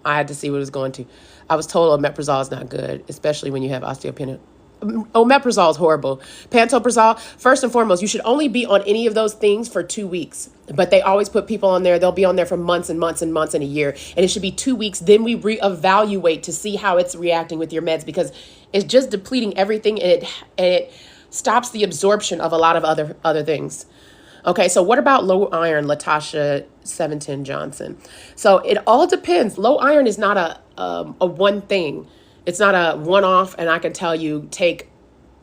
I had to see what it was going to. I was told omeprazole is not good, especially when you have osteopenia. Omeprazole is horrible. Pantoprazole, first and foremost, you should only be on any of those things for 2 weeks. But they always put people on there. They'll be on there for months and months and months and a year. And it should be 2 weeks. Then we reevaluate to see how it's reacting with your meds, because it's just depleting everything, and it stops the absorption of a lot of other things. Okay, so what about low iron, Latasha 710 Johnson? So it all depends. Low iron is not a one thing. It's not a one-off, and I can tell you take,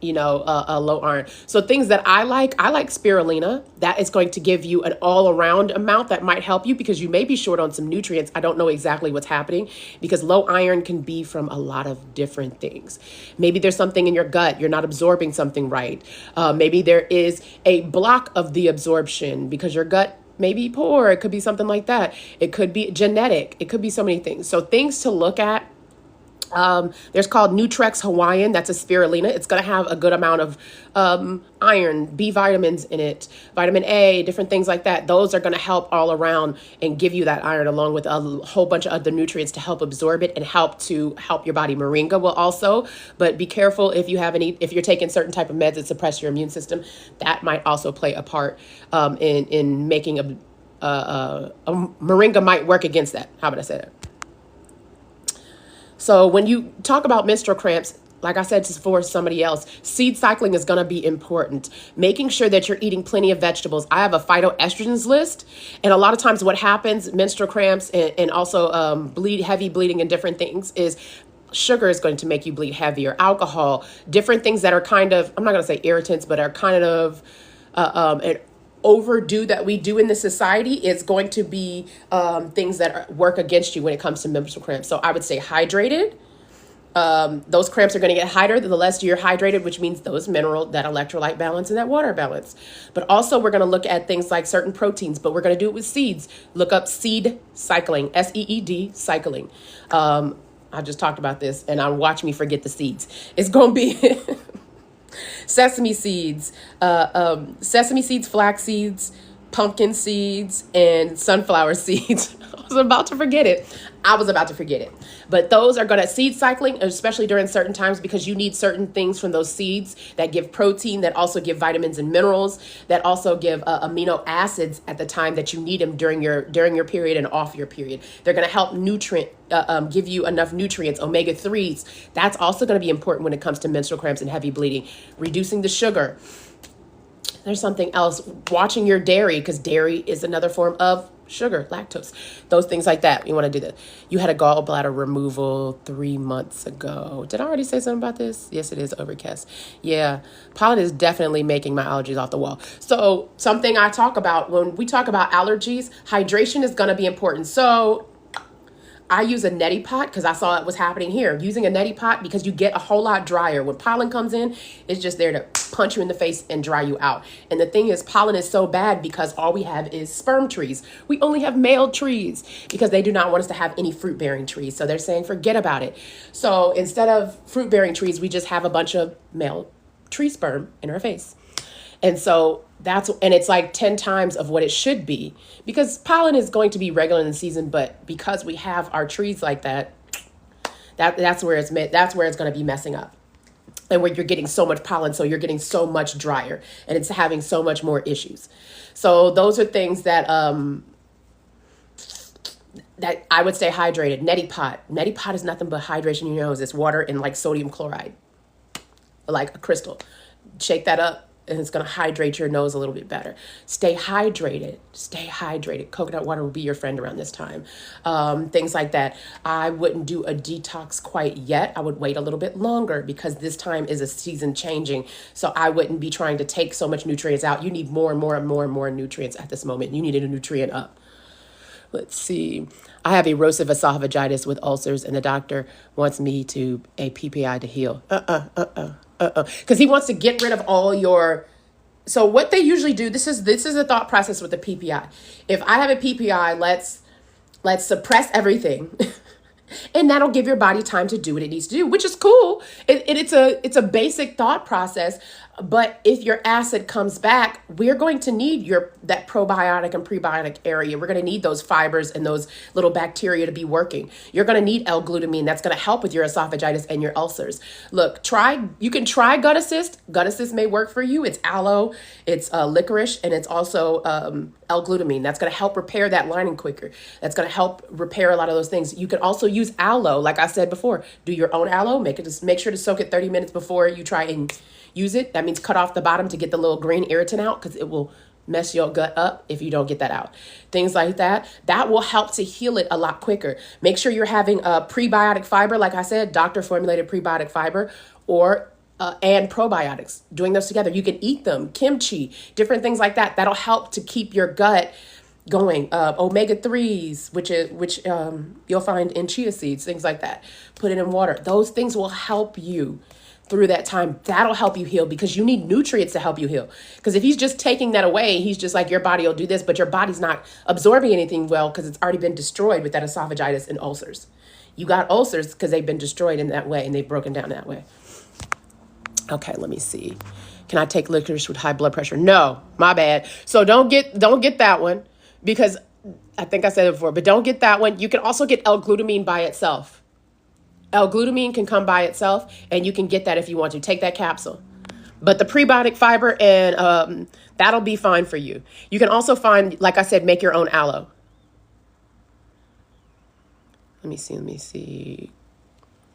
a low iron. So things that I like spirulina. That is going to give you an all-around amount that might help you, because you may be short on some nutrients. I don't know exactly what's happening, because low iron can be from a lot of different things. Maybe there's something in your gut. You're not absorbing something right. Maybe there is a block of the absorption because your gut may be poor. It could be something like that. It could be genetic. It could be so many things. So things to look at. There's called Nutrex Hawaiian. That's a spirulina. It's going to have a good amount of iron, B vitamins in it, vitamin A, different things like that. Those are going to help all around and give you that iron, along with a whole bunch of other nutrients to help absorb it and help your body. Moringa will also, but be careful if you're taking certain type of meds that suppress your immune system. That might also play a part in making a moringa might work against that. How about I say that? So when you talk about menstrual cramps, like I said for somebody else, seed cycling is going to be important. Making sure that you're eating plenty of vegetables. I have a phytoestrogens list. And a lot of times what happens, menstrual cramps and also heavy bleeding and different things, is sugar is going to make you bleed heavier. Alcohol, different things that are kind of, I'm not going to say irritants, but are kind of an overdue that we do in the society is going to be things that work against you when it comes to menstrual cramps. So I would say hydrated. Those cramps are going to get higher the less you're hydrated, which means that electrolyte balance and that water balance. But also we're going to look at things like certain proteins, but we're going to do it with seeds. Look up seed cycling, SEED cycling. I just talked about this, and watch me forget the seeds. It's going to be sesame seeds, flax seeds, pumpkin seeds, and sunflower seeds. was about to forget it. I was about to forget it. But those are going to seed cycling, especially during certain times, because you need certain things from those seeds that give protein, that also give vitamins and minerals, that also give amino acids at the time that you need them during your period and off your period. They're going to help give you enough nutrients, omega-3s. That's also going to be important when it comes to menstrual cramps and heavy bleeding. Reducing the sugar. There's something else. Watching your dairy, because dairy is another form of sugar, lactose, those things like that. You want to do that. You had a gallbladder removal 3 months ago. Did I already say something about this? Yes, it is. Overcast. Yeah. Pollen is definitely making my allergies off the wall. So something I talk about when we talk about allergies, hydration is going to be important. So I use a neti pot because I saw it was happening here. Using a neti pot because you get a whole lot drier. When pollen comes in, it's just there to punch you in the face and dry you out. And the thing is, pollen is so bad because all we have is sperm trees. We only have male trees because they do not want us to have any fruit-bearing trees. So they're saying, forget about it. So instead of fruit-bearing trees, we just have a bunch of male tree sperm in our face. And so it's like 10 times of what it should be, because pollen is going to be regular in the season, but because we have our trees like that's where it's going to be messing up. And where you're getting so much pollen, so you're getting so much drier, and it's having so much more issues. So those are things that that I would stay hydrated. Neti pot. Neti pot is nothing but hydration in your nose. It's water and like sodium chloride, like a crystal. Shake that up, and it's going to hydrate your nose a little bit better. Stay hydrated. Stay hydrated. Coconut water will be your friend around this time. Things like that. I wouldn't do a detox quite yet. I would wait a little bit longer because this time is a season changing. So I wouldn't be trying to take so much nutrients out. You need more and more and more and more nutrients at this moment. You need a nutrient up. Let's see. I have erosive esophagitis with ulcers, and the doctor wants me to a PPI to heal. Because he wants to get rid of all your. So what they usually do, this is a thought process with the PPI. If I have a PPI, let's suppress everything. And that'll give your body time to do what it needs to do, which is cool. It's a basic thought process. But if your acid comes back, we're going to need that probiotic and prebiotic area. We're going to need those fibers and those little bacteria to be working. You're going to need L-glutamine. That's going to help with your esophagitis and your ulcers. Look, you can try Gut Assist. Gut Assist may work for you. It's aloe, it's licorice, and it's also L-glutamine. That's going to help repair that lining quicker. That's going to help repair a lot of those things. You can also use aloe. Like I said before, do your own aloe. Make sure to soak it 30 minutes before you try and use it. That means cut off the bottom to get the little green irritant out, because it will mess your gut up if you don't get that out. Things like that. That will help to heal it a lot quicker. Make sure you're having a prebiotic fiber. Like I said, doctor formulated prebiotic fiber and probiotics. Doing those together. You can eat them. Kimchi, different things like that. That'll help to keep your gut going. Omega-3s, which you'll find in chia seeds, things like that. Put it in water. Those things will help you through that time. That'll help you heal, because you need nutrients to help you heal. Because if he's just taking that away, he's just like, your body will do this, but your body's not absorbing anything well because it's already been destroyed with that esophagitis and ulcers. You got ulcers because they've been destroyed in that way and they've broken down that way. Okay, let me see. Can I take licorice with high blood pressure? No, my bad. So don't get that one, because I think I said it before, but don't get that one. You can also get L-glutamine by itself. L-glutamine can come by itself, and you can get that if you want to. Take that capsule. But the prebiotic fiber, and that'll be fine for you. You can also find, like I said, make your own aloe. Let me see.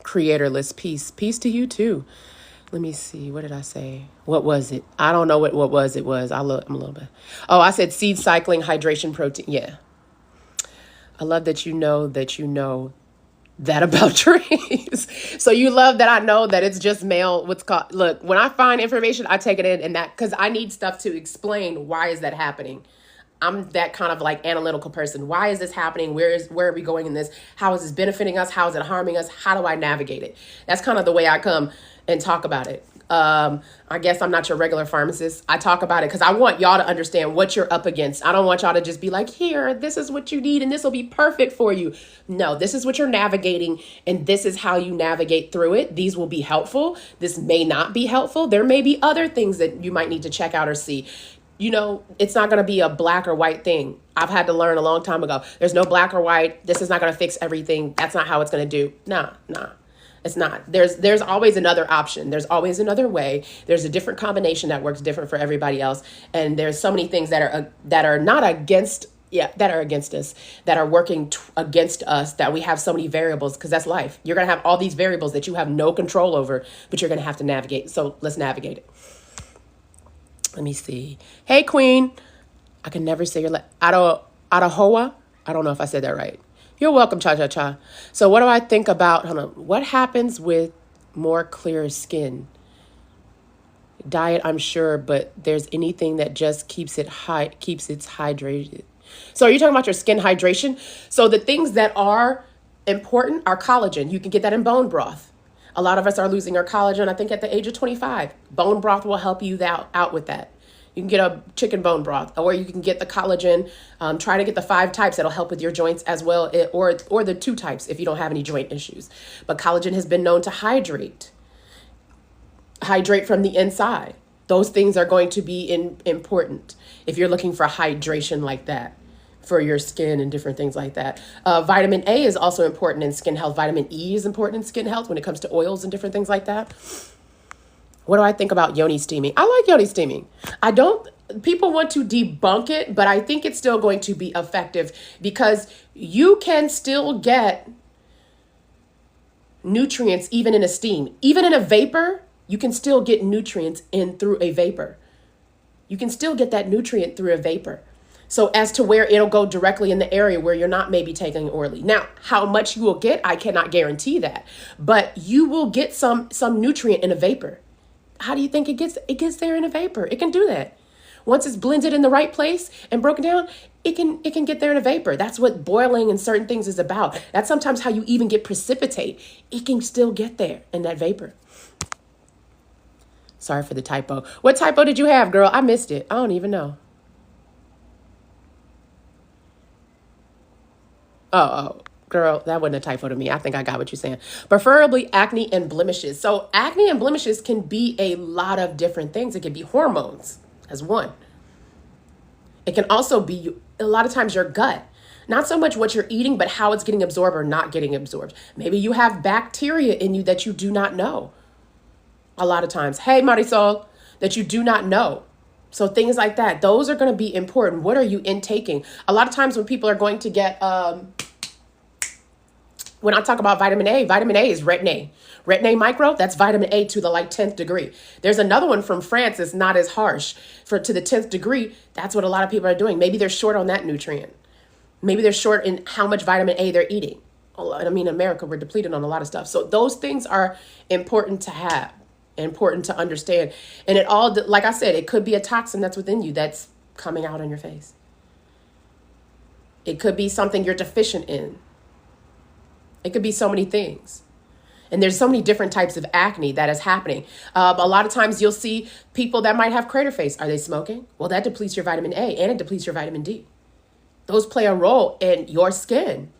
Creator list, peace. Peace to you too. Let me see. What did I say? What was it? I don't know what it was. I'm a little bit. Oh, I said seed cycling, hydration, protein. Yeah. I love that you know that about trees. So you love that I know that it's just male. Look, when I find information, I take it in, and that, because I need stuff to explain why is that happening. I'm that kind of like analytical person. Why is this happening? Where are we going in this? How is this benefiting us? How is it harming us? How do I navigate it? That's kind of the way I come and talk about it. I guess I'm not your regular pharmacist. I talk about it because I want y'all to understand what you're up against. I don't want y'all to just be like, here, this is what you need and this will be perfect for you. No, this is what you're navigating, and this is how you navigate through it. These will be helpful. This may not be helpful. There may be other things that you might need to check out or see. it's not going to be a black or white thing. I've had to learn a long time ago. There's no black or white. This is not going to fix everything. That's not how it's going to do. Nah. It's not. There's always another option. There's always another way. There's a different combination that works different for everybody else. And there's so many things that are not against, that are against us, that are working against us, that we have so many variables, because that's life. You're going to have all these variables that you have no control over, but you're going to have to navigate. So let's navigate it. Let me see. Hey, Queen. I can never say your Adahoa. I don't know if I said that right. You're welcome, cha-cha-cha. So what do I think about, what happens with more clear skin? Diet, I'm sure, but there's anything that just keeps it hydrated. So are you talking about your skin hydration? So the things that are important are collagen. You can get that in bone broth. A lot of us are losing our collagen, I think, at the age of 25. Bone broth will help you out with that. You can get a chicken bone broth, or you can get the collagen. Try to get the 5 types that'll help with your joints as well, or the 2 types if you don't have any joint issues. But collagen has been known to hydrate from the inside. Those things are going to be important if you're looking for hydration like that for your skin and different things like that. Vitamin A is also important in skin health. Vitamin E is important in skin health when it comes to oils and different things like that. What do I think about yoni steaming? I like yoni steaming. People want to debunk it, but I think it's still going to be effective because you can still get nutrients even in a steam. Even in a vapor, you can still get nutrients in through a vapor. You can still get that nutrient through a vapor. So as to where it'll go directly in the area where you're not maybe taking orally. Now, how much you will get, I cannot guarantee that, but you will get some nutrient in a vapor. How do you think it gets there in a vapor? It can do that. Once it's blended in the right place and broken down, it can get there in a vapor. That's what boiling and certain things is about. That's sometimes how you even get precipitate. It can still get there in that vapor. Sorry for the typo. What typo did you have, girl? I missed it. I don't even know. Oh, girl, that wasn't a typo to me. I think I got what you're saying. Preferably acne and blemishes. So acne and blemishes can be a lot of different things. It can be hormones as one. It can also be, a lot of times, your gut. Not so much what you're eating, but how it's getting absorbed or not getting absorbed. Maybe you have bacteria in you that you do not know. A lot of times. Hey, Marisol, that you do not know. So things like that, those are going to be important. What are you intaking? A lot of times when people are going to get, when I talk about vitamin A is retin-A. Retin-A micro, that's vitamin A to the 10th degree. There's another one from France that's not as harsh. To the 10th degree, that's what a lot of people are doing. Maybe they're short on that nutrient. Maybe they're short in how much vitamin A they're eating. I mean, in America, we're depleted on a lot of stuff. So those things are important to have. Important to understand. And it all, like I said, it could be a toxin that's within you that's coming out on your face. It could be something you're deficient in. It could be so many things. And there's so many different types of acne that is happening. A lot of times you'll see people that might have crater face. Are they smoking? Well, that depletes your vitamin A and it depletes your vitamin D. Those play a role in your skin.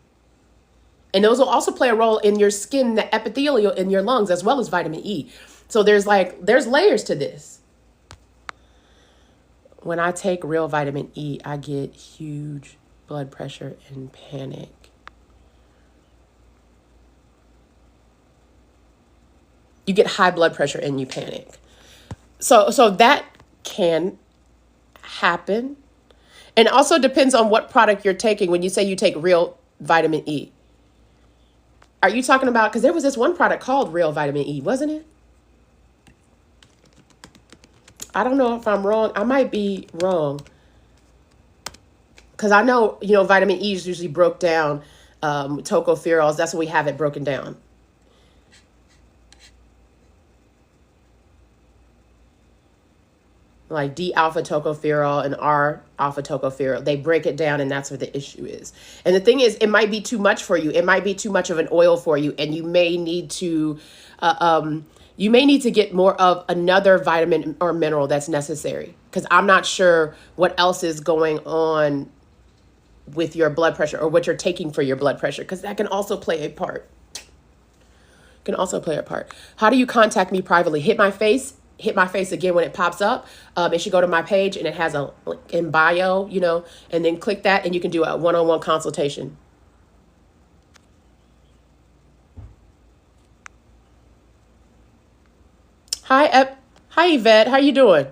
And those will also play a role in your skin, the epithelial in your lungs, as well as vitamin E. So there's layers to this. When I take real vitamin E, I get huge blood pressure and panic. You get high blood pressure and you panic. So that can happen. And also depends on what product you're taking when you say you take real vitamin E. Are you talking about, because there was this one product called real vitamin E, wasn't it? I don't know if I'm wrong. I might be wrong. Because I know, vitamin E is usually broke down. Tocopherols, that's what we have it broken down. Like D-alpha tocopherol and R-alpha tocopherol. They break it down and that's what the issue is. And the thing is, it might be too much for you. It might be too much of an oil for you. And you may need to get more of another vitamin or mineral that's necessary. Because I'm not sure what else is going on with your blood pressure or what you're taking for your blood pressure. Because that can also play a part. How do you contact me privately? Hit my face. hit my face again when it pops up. It should go to my page, and it has a link in bio, and then click that, and you can do a one-on-one consultation. Hi, Yvette. How you doing?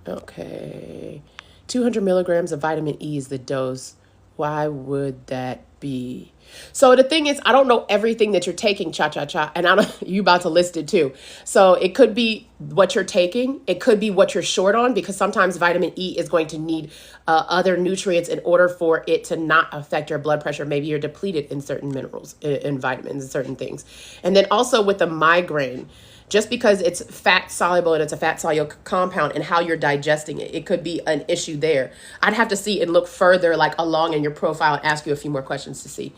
Okay. 200 milligrams of vitamin E is the dose. Why would that be? So the thing is, I don't know everything that you're taking, cha-cha-cha, and you about to list it too. So it could be what you're taking. It could be what you're short on, because sometimes vitamin E is going to need other nutrients in order for it to not affect your blood pressure. Maybe you're depleted in certain minerals and vitamins and certain things. And then also with the migraine, just because it's fat soluble and it's a fat soluble compound, and how you're digesting it, it could be an issue there. I'd have to see and look further along in your profile and ask you a few more questions to see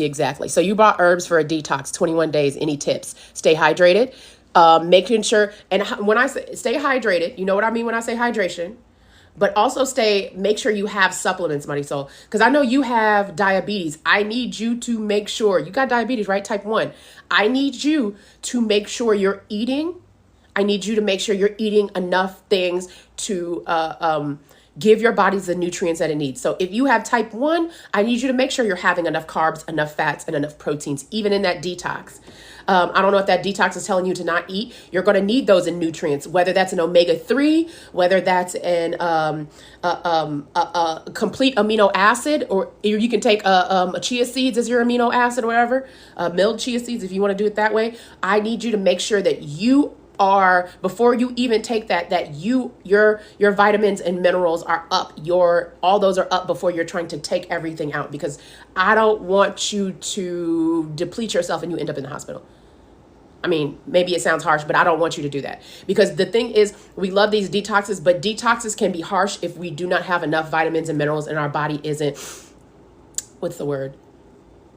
exactly. So you bought herbs for a detox, 21 days. Any tips? Stay hydrated. Making sure, and when I say stay hydrated, you know what I mean when I say hydration. But also make sure you have supplements, Money Soul. Because I know you have diabetes. I need you to make sure, you got diabetes, right? Type 1. I need you to make sure you're eating. I need you to make sure you're eating enough things to give your body the nutrients that it needs. So if you have type 1, I need you to make sure you're having enough carbs, enough fats, and enough proteins, even in that detox. I don't know if that detox is telling you to not eat. You're going to need those in nutrients, whether that's an omega-3, whether that's an a complete amino acid, or you can take a chia seeds as your amino acid or whatever, milled chia seeds if you want to do it that way. I need you to make sure that you are, before you even take that your vitamins and minerals are up, all those are up before you're trying to take everything out, because I don't want you to deplete yourself and you end up in the hospital. I mean, maybe it sounds harsh, but I don't want you to do that, because the thing is, we love these detoxes, but detoxes can be harsh if we do not have enough vitamins and minerals and our body isn't, what's the word,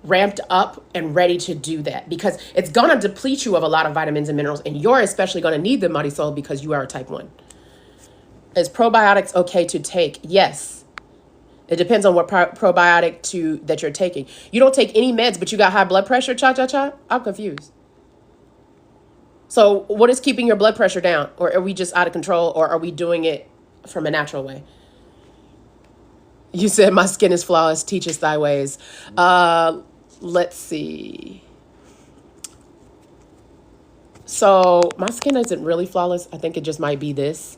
ramped up and ready to do that, because it's going to deplete you of a lot of vitamins and minerals, and you're especially going to need them, Mighty Soul, because you are a type 1. Is probiotics okay to take? Yes. It depends on what probiotic that you're taking. You don't take any meds, but you got high blood pressure, cha-cha-cha? I'm confused. So what is keeping your blood pressure down? Or are we just out of control, or are we doing it from a natural way? You said my skin is flawless, teach us thy ways. Let's see. So my skin isn't really flawless. I think it just might be this.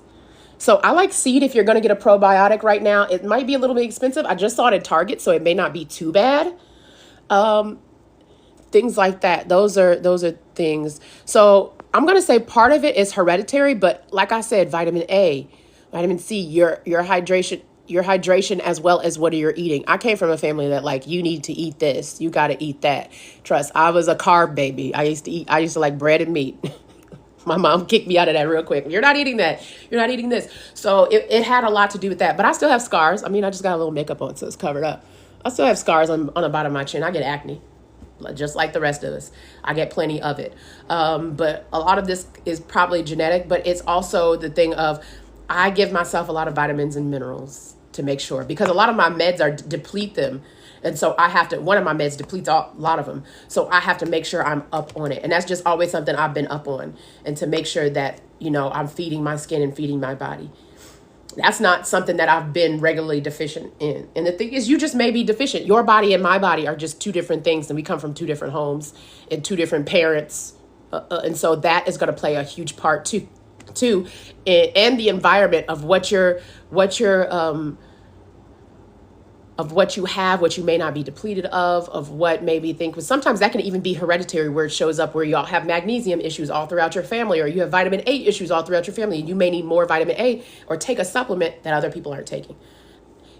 So I like seed if you're going to get a probiotic right now. It might be a little bit expensive. I just saw it at Target, so it may not be too bad. Things like that. Those are things. So I'm going to say part of it is hereditary, but like I said, vitamin A, vitamin C, your hydration as well as what you're eating. I came from a family that you need to eat this, you got to eat that. Trust, I was a carb baby. I used to like bread and meat. My mom kicked me out of that real quick. You're not eating that. You're not eating this. So it had a lot to do with that. But I still have scars. I mean, I just got a little makeup on, so it's covered up. I still have scars on the bottom of my chin. I get acne, just like the rest of us. I get plenty of it. But a lot of this is probably genetic, but it's also the thing of, I give myself a lot of vitamins and minerals to make sure, because a lot of my meds deplete them. And so one of my meds depletes a lot of them. So I have to make sure I'm up on it. And that's just always something I've been up on, and to make sure that, I'm feeding my skin and feeding my body. That's not something that I've been regularly deficient in. And the thing is, you just may be deficient. Your body and my body are just two different things. And we come from two different homes and two different parents. And so that is going to play a huge part too, and the environment of what you have, what you may not be depleted of what maybe think, because sometimes that can even be hereditary, where it shows up where y'all have magnesium issues all throughout your family, or you have vitamin A issues all throughout your family, and you may need more vitamin A or take a supplement that other people aren't taking,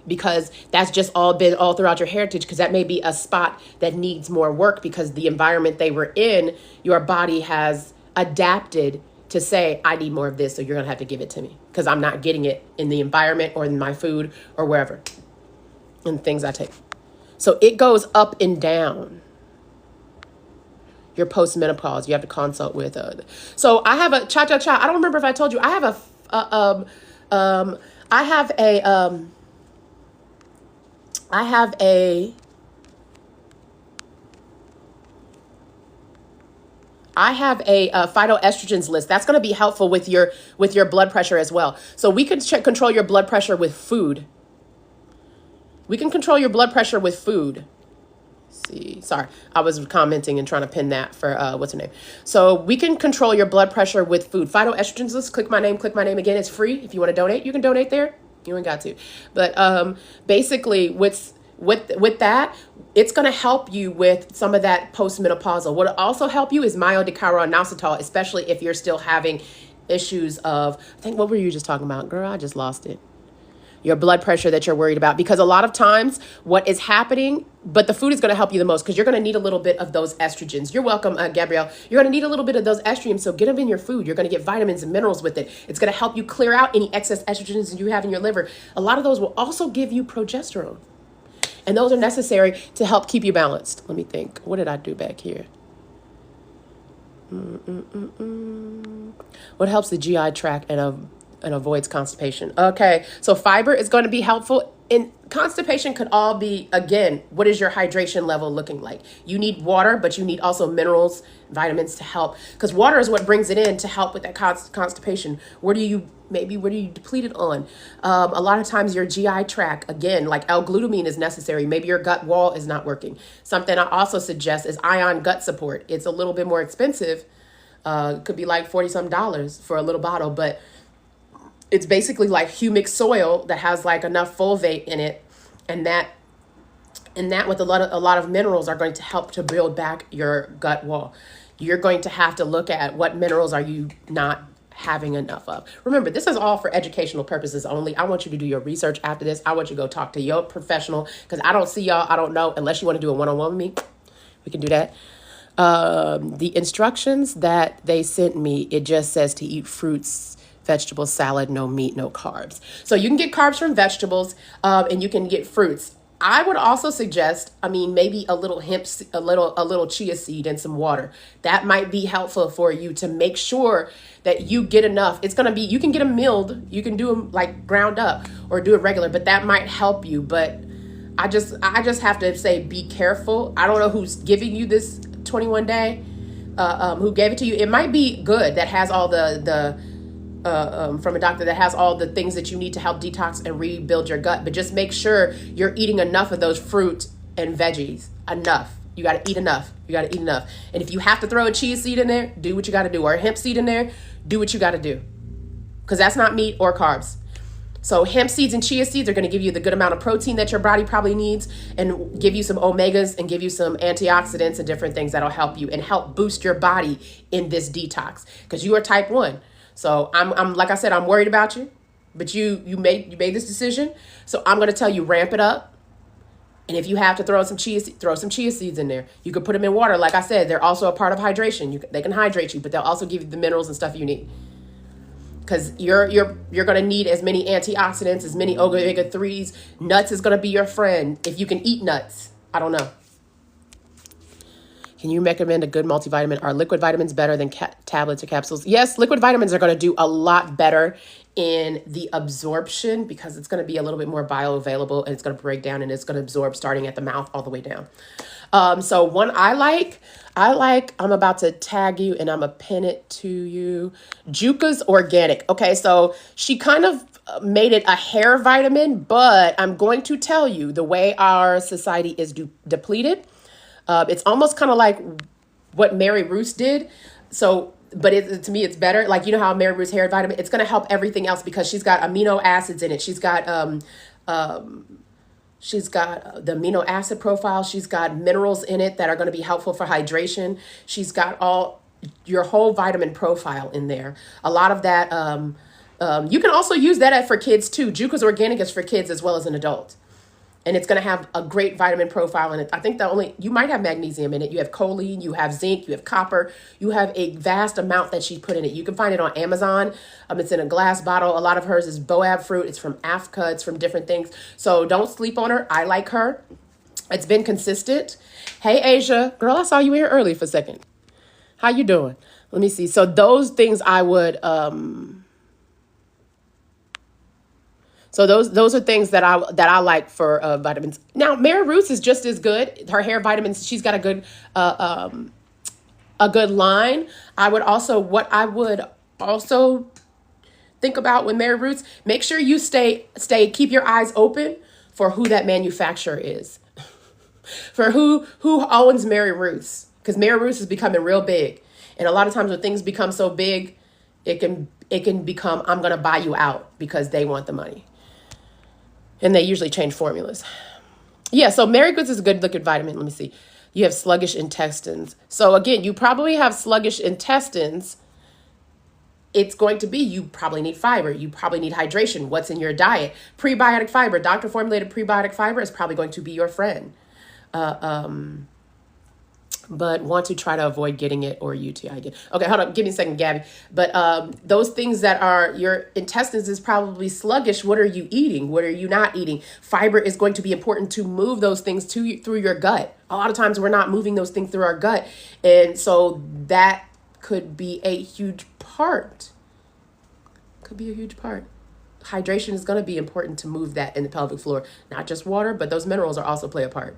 because that's just all been all throughout your heritage, because that may be a spot that needs more work, because the environment they were in, your body has adapted to say, I need more of this, so you're going to have to give it to me, because I'm not getting it in the environment or in my food or wherever. And things I take. So it goes up and down. Your postmenopause, you have to consult with. So I have a cha-cha-cha. I don't remember if I told you. I have a I have a phytoestrogens list. That's going to be helpful with your blood pressure as well. So we can control your blood pressure with food. We can control your blood pressure with food. See, sorry, I was commenting and trying to pin that for what's her name. So we can control your blood pressure with food. Phytoestrogens list. Click my name again. It's free. If you want to donate, you can donate there. You ain't got to. But basically, with that, it's going to help you with some of that postmenopausal. What will also help you is inositol, especially if you're still having issues of, I think, what were you just talking about? Girl, I just lost it. Your blood pressure that you're worried about. Because a lot of times what is happening, but the food is going to help you the most because you're going to need a little bit of those estrogens. You're welcome, Gabrielle. You're going to need a little bit of those estrogens, so get them in your food. You're going to get vitamins and minerals with it. It's going to help you clear out any excess estrogens you have in your liver. A lot of those will also give you progesterone. And those are necessary to help keep you balanced. Let me think. What did I do back here? What helps the GI tract and avoids constipation? Okay, so fiber is going to be helpful. And constipation could all be, again, what is your hydration level looking like? You need water, but you need also minerals, vitamins to help. Because water is what brings it in to help with that constipation. What are you depleted on? A lot of times your GI tract, again, like L-glutamine is necessary. Maybe your gut wall is not working. Something I also suggest is ion gut support. It's a little bit more expensive. It could be like $40-some for a little bottle, but it's basically like humic soil that has like enough folate in it, and that with a lot of minerals are going to help to build back your gut wall. You're going to have to look at what minerals are you not having enough of. Remember, this is all for educational purposes only. I want you to do your research after this. I want you to go talk to your professional, because I don't see y'all. I don't know, unless you want to do a one-on-one with me. We can do that. The instructions that they sent me, it just says to eat fruits, vegetable salad, no meat, no carbs. So you can get carbs from vegetables, and you can get fruits. I would also suggest, maybe a little a little chia seed and some water. That might be helpful for you to make sure that you get enough. It's going to be, you can get them milled, you can do them like ground up or do it regular, but that might help you. But I just have to say, be careful. I don't know who's giving you this 21 day, who gave it to you. It might be good that has all from a doctor that has all the things that you need to help detox and rebuild your gut. But just make sure you're eating enough of those fruit and veggies. Enough. You got to eat enough. And if you have to throw a chia seed in there, do what you got to do. Or a hemp seed in there, do what you got to do. Because that's not meat or carbs. So hemp seeds and chia seeds are going to give you the good amount of protein that your body probably needs, and give you some omegas and give you some antioxidants and different things that'll help you and help boost your body in this detox. Because you are type 1. So I'm like I said, I'm worried about you, but you made this decision. So I'm going to tell you, ramp it up. And if you have to throw some chia seeds in there. You could put them in water. Like I said, they're also a part of hydration. They can hydrate you, but they'll also give you the minerals and stuff you need. Because you're going to need as many antioxidants, as many omega-3s. Nuts is going to be your friend if you can eat nuts. I don't know. Can you recommend a good multivitamin? Are liquid vitamins better than tablets or capsules? Yes, liquid vitamins are going to do a lot better in the absorption, because it's going to be a little bit more bioavailable, and it's going to break down and it's going to absorb starting at the mouth all the way down. So one I like, I'm about to tag you and I'm going to pin it to you. Juka's Organic. Okay, so she kind of made it a hair vitamin, but I'm going to tell you the way our society is depleted. It's almost kind of like what Mary Ruth's did. So, but to me, it's better. Like, you know how Mary Ruth's hair vitamin, it's going to help everything else because she's got amino acids in it. She's got the amino acid profile. She's got minerals in it that are going to be helpful for hydration. She's got your whole vitamin profile in there. A lot of that, you can also use that for kids too. Juka's Organic is for kids as well as an adult. And it's going to have a great vitamin profile in it. I think you might have magnesium in it. You have choline, you have zinc, you have copper. You have a vast amount that she put in it. You can find it on Amazon. It's in a glass bottle. A lot of hers is boab fruit. It's from Africa. It's from different things. So don't sleep on her. I like her. It's been consistent. Hey, Asia. Girl, I saw you here early for a second. How you doing? Let me see. So those things I would... So those are things that I like for vitamins. Now, Mary Ruth's is just as good. Her hair vitamins, she's got a good a good line. What I would also think about with Mary Roots, make sure you keep your eyes open for who that manufacturer is, for who owns Mary Roots, because Mary Roots is becoming real big. And a lot of times when things become so big, it can become, I'm going to buy you out because they want the money. And they usually change formulas. Yeah, so Mary Goods is a good liquid vitamin. Let me see. You have sluggish intestines. So again, you probably have sluggish intestines. It's going to be, you probably need fiber. You probably need hydration. What's in your diet? Prebiotic fiber, doctor formulated prebiotic fiber is probably going to be your friend. But want to try to avoid getting it or UTI again. Okay, hold up. Give me a second, Gabby. But those things that are, your intestines is probably sluggish. What are you eating? What are you not eating? Fiber is going to be important to move those things through your gut. A lot of times we're not moving those things through our gut. And so that could be a huge part. Could be a huge part. Hydration is going to be important to move that in the pelvic floor. Not just water, but those minerals are also play a part.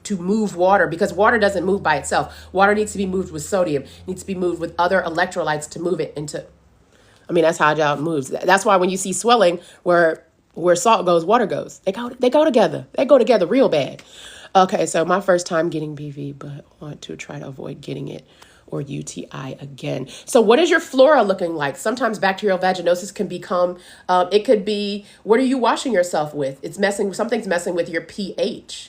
To move water, because water doesn't move by itself. Water needs to be moved with sodium, needs to be moved with other electrolytes to move it into, that's how it moves. That's why when you see swelling where salt goes, water goes. They go together. They go together real bad. Okay, so my first time getting BV, but want to try to avoid getting it or UTI again. So what is your flora looking like? Sometimes bacterial vaginosis can become, it could be, what are you washing yourself with? Something's messing with your pH.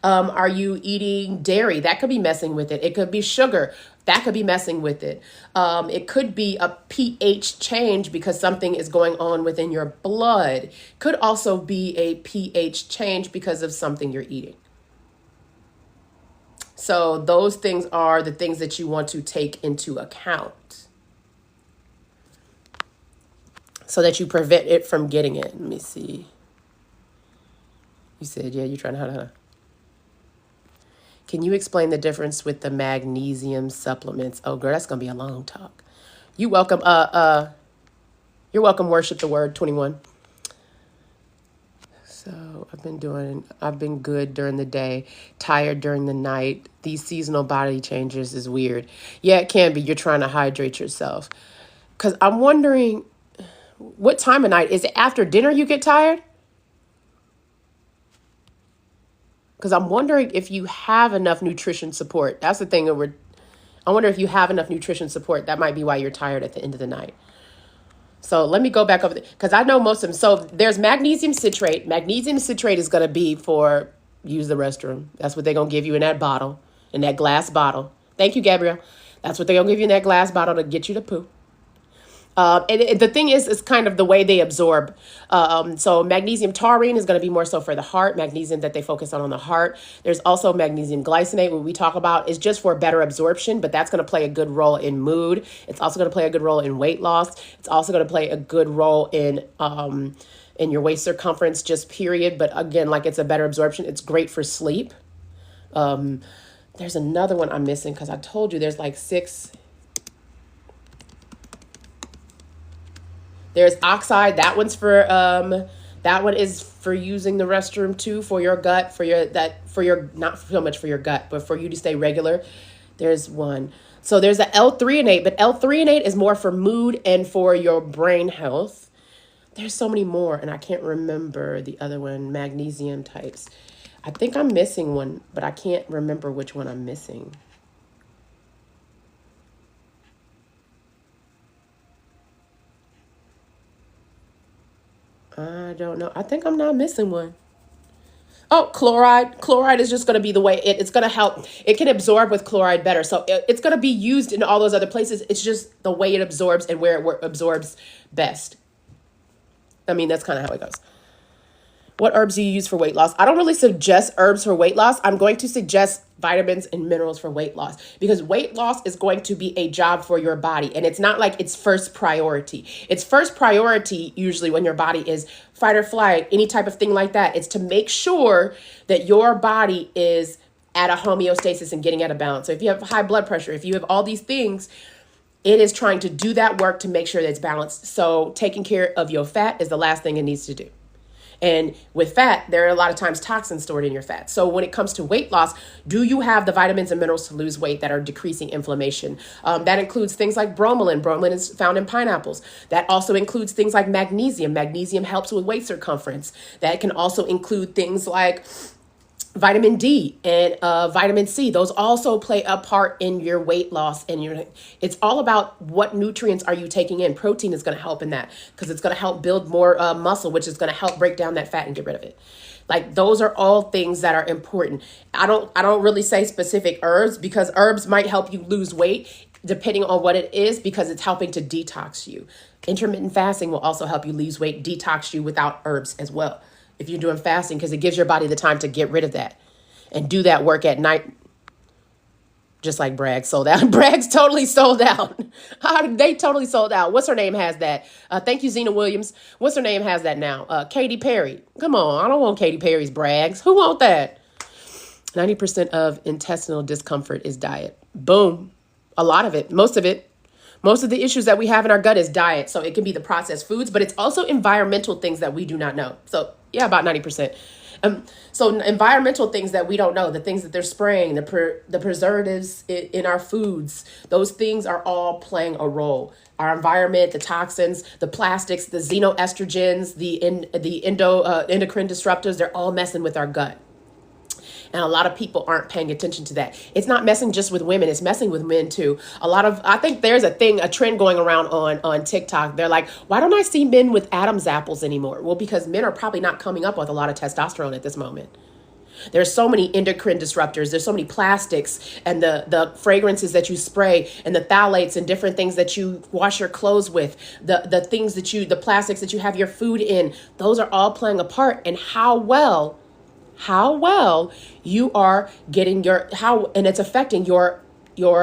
Are you eating dairy? That could be messing with it. It could be sugar. That could be messing with it. It could be a pH change because something is going on within your blood. Could also be a pH change because of something you're eating. So those things are the things that you want to take into account so that you prevent it from getting it. Let me see. You said, yeah, you're trying to... Can you explain the difference with the magnesium supplements? Oh, girl, that's going to be a long talk. You're welcome. You're welcome. Worship the word 21. So I've been good during the day, tired during the night. These seasonal body changes is weird. Yeah, it can be. You're trying to hydrate yourself. Because I'm wondering, what time of night? Is it after dinner you get tired? Because I'm wondering if you have enough nutrition support. That's the thing. I wonder if you have enough nutrition support. That might be why you're tired at the end of the night. So let me go back over because I know most of them. So there's magnesium citrate. Magnesium citrate is going to be for use the restroom. That's what they're going to give you in that bottle, in that glass bottle. Thank you, Gabrielle. That's what they're going to give you in that glass bottle to get you to poo. And the thing is kind of the way they absorb. So magnesium taurine is going to be more so for the heart, magnesium that they focus on the heart. There's also magnesium glycinate, what we talk about is just for better absorption, but that's going to play a good role in mood. It's also going to play a good role in weight loss. It's also going to play a good role in your waist circumference, just period. But again, like it's a better absorption. It's great for sleep. There's another one I'm missing because I told you there's like 6. There's oxide. That one is for using the restroom too, for your gut, not so much for your gut, but for you to stay regular. There's one. So there's a L-threonate, but L-threonate is more for mood and for your brain health. There's so many more, and I can't remember the other one, magnesium types. I think I'm missing one, but I can't remember which one I'm missing. I don't know. I think I'm not missing one. Oh, chloride. Chloride is just going to be the way it's going to help. It can absorb with chloride better. So it's going to be used in all those other places. It's just the way it absorbs and where it absorbs best. That's kind of how it goes. What herbs do you use for weight loss? I don't really suggest herbs for weight loss. I'm going to suggest vitamins and minerals for weight loss because weight loss is going to be a job for your body. And it's not like it's first priority. It's first priority usually when your body is fight or flight, any type of thing like that. It's to make sure that your body is at a homeostasis and getting out of balance. So if you have high blood pressure, if you have all these things, it is trying to do that work to make sure that it's balanced. So taking care of your fat is the last thing it needs to do. And with fat, there are a lot of times toxins stored in your fat. So when it comes to weight loss, do you have the vitamins and minerals to lose weight that are decreasing inflammation? That includes things like bromelain. Bromelain is found in pineapples. That also includes things like magnesium. Magnesium helps with waist circumference. That can also include things like vitamin D and vitamin C. Those also play a part in your weight loss. And it's all about what nutrients are you taking in. Protein is going to help in that because it's going to help build more muscle, which is going to help break down that fat and get rid of it. Like those are all things that are important. I don't really say specific herbs because herbs might help you lose weight depending on what it is because it's helping to detox you. Intermittent fasting will also help you lose weight, detox you without herbs as well. If you're doing fasting, because it gives your body the time to get rid of that and do that work at night, just like Bragg sold out. Bragg's totally sold out. They totally sold out. What's her name has that? Thank you, Zena Williams. What's her name has that now? Katy Perry. Come on, I don't want Katy Perry's Braggs. Who want that? 90% of intestinal discomfort is diet. Boom. A lot of it, most of it. Most of the issues that we have in our gut is diet. So it can be the processed foods, but it's also environmental things that we do not know. So yeah, about 90%. So environmental things that we don't know, the things that they're spraying, the preservatives in our foods, those things are all playing a role. Our environment, the toxins, the plastics, the xenoestrogens, the endocrine disruptors, they're all messing with our gut. And a lot of people aren't paying attention to that. It's not messing just with women. It's messing with men too. I think there's a trend going around on TikTok. They're like, why don't I see men with Adam's apples anymore? Well, because men are probably not coming up with a lot of testosterone at this moment. There's so many endocrine disruptors. There's so many plastics and the fragrances that you spray and the phthalates and different things that you wash your clothes with, the plastics that you have your food in. Those are all playing a part in how well you are getting and it's affecting your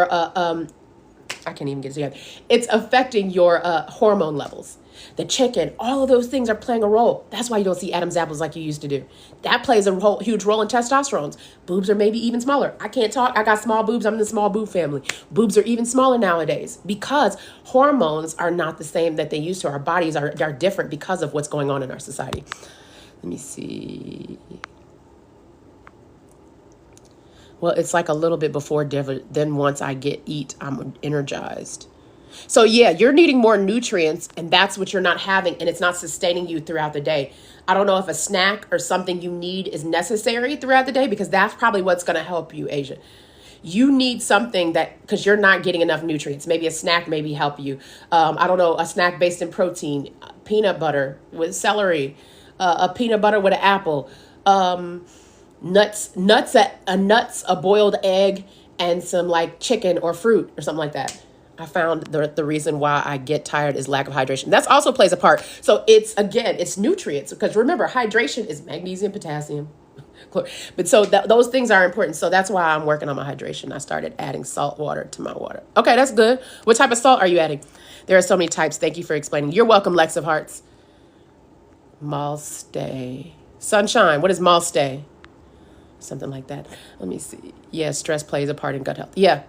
I can't even get it together. It's affecting your hormone levels. The chicken, all of those things are playing a role. That's why you don't see Adam's apples like you used to do. That plays a huge role in testosterone. Boobs are maybe even smaller. I can't talk. I got small boobs. I'm in the small boob family. Boobs are even smaller nowadays because hormones are not the same that they used to. Our bodies are different because of what's going on in our society. Let me see. Well, it's like a little bit before dinner. Then once I eat, I'm energized. So yeah, you're needing more nutrients and that's what you're not having and it's not sustaining you throughout the day. I don't know if a snack or something you need is necessary throughout the day because that's probably what's going to help you, Asia. You need something because you're not getting enough nutrients. Maybe a snack maybe help you. I don't know, a snack based in protein, peanut butter with celery, a peanut butter with an apple, nuts, a boiled egg, and some like chicken or fruit or something like that. I found the reason why I get tired is lack of hydration. That also plays a part. So it's nutrients because remember, hydration is magnesium, potassium. But so those things are important. So that's why I'm working on my hydration. I started adding salt water to my water. Okay, that's good. What type of salt are you adding? There are so many types. Thank you for explaining. You're welcome, Lex of Hearts. Malstay. Sunshine. What is Malstay? Something like that. Let me see. Yeah, stress plays a part in gut health. Yeah.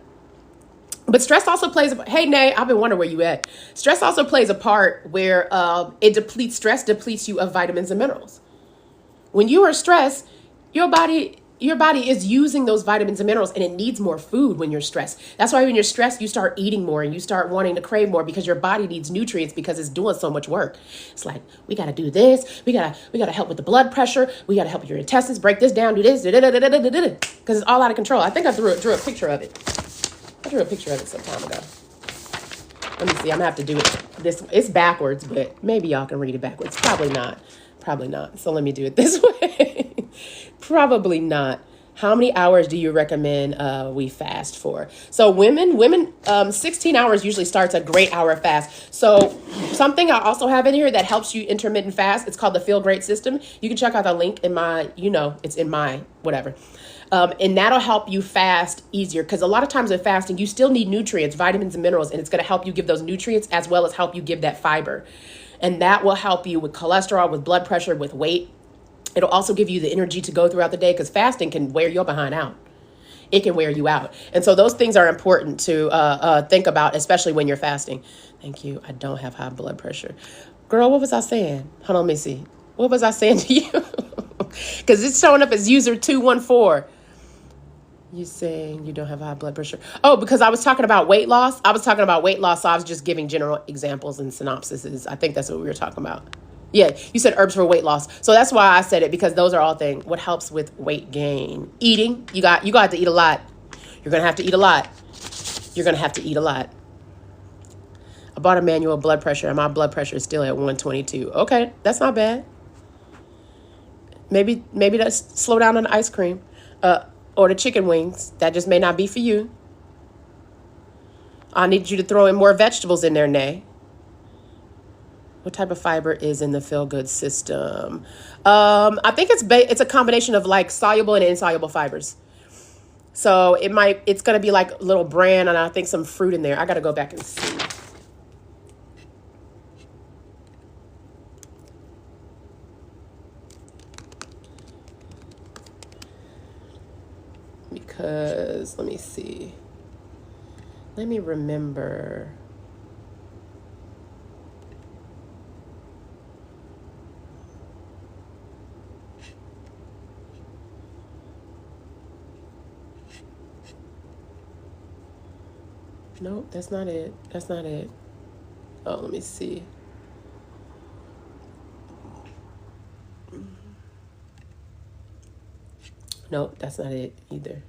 But stress also plays, hey, Nay, I've been wondering where you at. Stress also plays a part where stress depletes you of vitamins and minerals. When you are stressed, your body is using those vitamins and minerals and it needs more food when you're stressed. That's why when you're stressed, you start eating more and you start wanting to crave more because your body needs nutrients because it's doing so much work. It's like, we got to do this. We got to help with the blood pressure. We got to help with your intestines, break this down, do this, because it's all out of control. I think I drew a picture of it. I drew a picture of it some time ago. Let me see. I'm going to have to do it this way. It's backwards, but maybe y'all can read it backwards. Probably not. So let me do it this way. Probably not. How many hours do you recommend we fast for? So women, 16 hours usually starts a great hour fast. So something I also have in here that helps you intermittent fast, it's called the Feel Great System. You can check out the link in my, it's in my whatever. And that'll help you fast easier because a lot of times with fasting, you still need nutrients, vitamins and minerals, and it's going to help you give those nutrients as well as help you give that fiber. And that will help you with cholesterol, with blood pressure, with weight. It'll also give you the energy to go throughout the day because fasting can wear your behind out. It can wear you out. And so those things are important to think about, especially when you're fasting. Thank you. I don't have high blood pressure. Girl, what was I saying? Hold on, let me see. What was I saying to you? Because it's showing up as user 214. You saying you don't have high blood pressure? Oh, because I was talking about weight loss. I was talking about weight loss, so I was just giving general examples and synopsises. I think that's what we were talking about. Yeah, you said herbs for weight loss. So that's why I said it, because those are all things. What helps with weight gain? Eating. You got to eat a lot. You're going to have to eat a lot. You're going to have to eat a lot. I bought a manual blood pressure and my blood pressure is still at 122. Okay, that's not bad. Maybe that's slow down on the ice cream. Or the chicken wings. That just may not be for you. I need you to throw in more vegetables in there, Nay. What type of fiber is in the feel-good system? I think it's a combination of like soluble and insoluble fibers. So it's going to be like a little bran and I think some fruit in there. I got to go back and see. Because, let me see. Let me remember. Nope, that's not it. That's not it. Oh, let me see. Nope, that's not it either.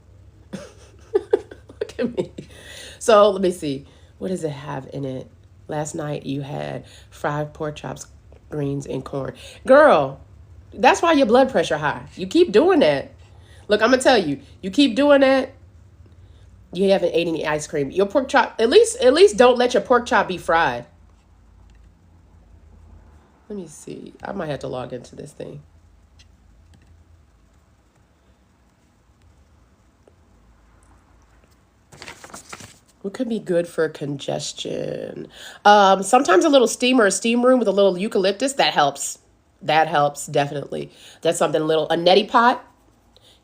Look at me. So let me see. What does it have in it? Last night you had fried pork chops, greens, and corn. Girl, that's why your blood pressure high. You keep doing that. Look, I'm gonna tell you. You keep doing that. You haven't ate any ice cream. Your pork chop. At least don't let your pork chop be fried. Let me see. I might have to log into this thing. What could be good for congestion? Sometimes a little steam or a steam room with a little eucalyptus, that helps. That helps, definitely. That's something little. A neti pot,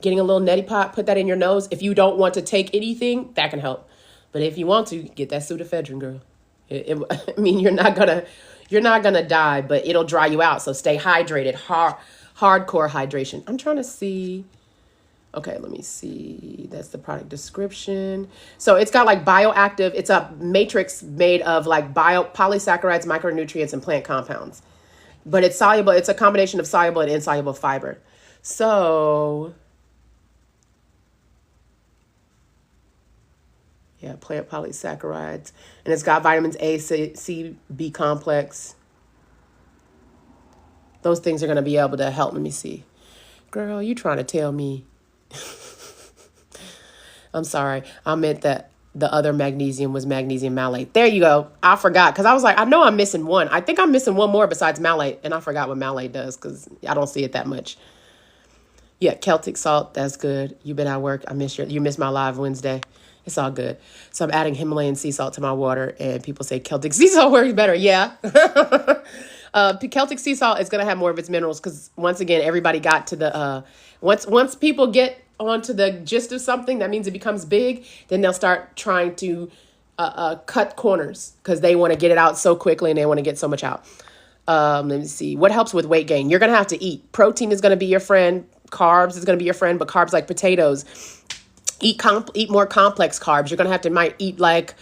getting a little neti pot, put that in your nose. If you don't want to take anything, that can help. But if you want to, get that pseudoephedrine, girl. I mean, you're not gonna die, but it'll dry you out. So stay hydrated, hardcore hydration. I'm trying to see. Okay, let me see. That's the product description. So it's got like bioactive. It's a matrix made of like polysaccharides, micronutrients, and plant compounds. But it's soluble. It's a combination of soluble and insoluble fiber. So, yeah, plant polysaccharides. And it's got vitamins A, C, B complex. Those things are going to be able to help. Let me see. Girl, you trying to tell me. I'm sorry. I meant that the other magnesium was magnesium malate. There you go. I forgot because I was like, I know I'm missing one. I think I'm missing one more besides malate, and I forgot what malate does because I don't see it that much. Yeah, Celtic salt. That's good. You've been at work. You missed my live Wednesday. It's all good. So I'm adding Himalayan sea salt to my water, and people say Celtic sea salt works better. Yeah. Celtic sea salt is going to have more of its minerals because once again, everybody got to the once people get onto the gist of something, that means it becomes big, then they'll start trying to cut corners because they want to get it out so quickly and they want to get so much out. Let me see. What helps with weight gain? You're going to have to eat. Protein is going to be your friend. Carbs is going to be your friend, but carbs like potatoes. Eat more complex carbs. You're going to might eat like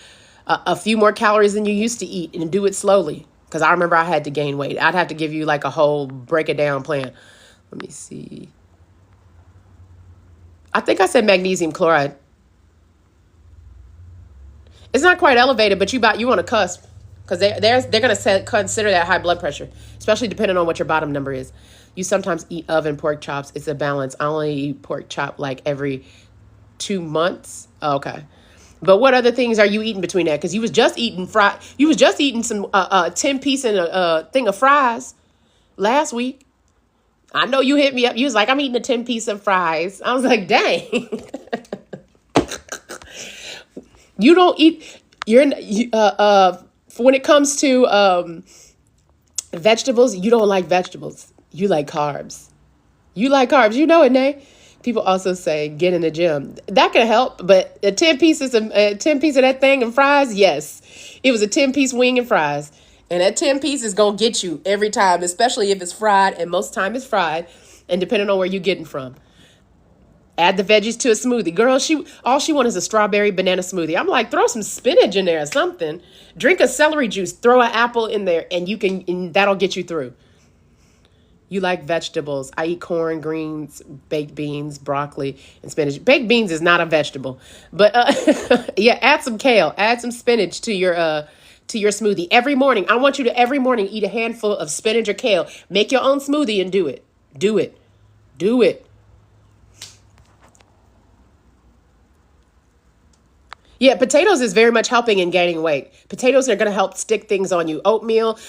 a few more calories than you used to eat and do it slowly. Because I remember I had to gain weight. I'd have to give you like a whole break it down plan. Let me see. I think I said magnesium chloride. It's not quite elevated, but you on a cusp because they're going to consider that high blood pressure, especially depending on what your bottom number is. You sometimes eat oven pork chops. It's a balance. I only eat pork chop like every 2 months. Oh, okay. But what other things are you eating between that? Because you was just eating You was just eating some 10-piece and a thing of fries last week. I know you hit me up. You was like, I'm eating a 10-piece of fries. I was like, dang. You don't eat. When it comes to vegetables, you don't like vegetables. You like carbs. You like carbs. You know it, Nay. People also say get in the gym. That can help, but a 10 piece of that thing and fries, yes. It was a 10-piece wing and fries. And that 10 piece is going to get you every time, especially if it's fried. And most time it's fried. And depending on where you're getting from. Add the veggies to a smoothie. Girl, all she wants is a strawberry banana smoothie. I'm like, throw some spinach in there or something. Drink a celery juice. Throw an apple in there. And that'll get you through. You like vegetables. I eat corn, greens, baked beans, broccoli, and spinach. Baked beans is not a vegetable. But yeah, add some kale. Add some spinach to your smoothie every morning. I want you to every morning eat a handful of spinach or kale. Make your own smoothie and do it. Do it. Do it. Yeah, potatoes is very much helping in gaining weight. Potatoes are going to help stick things on you. Oatmeal,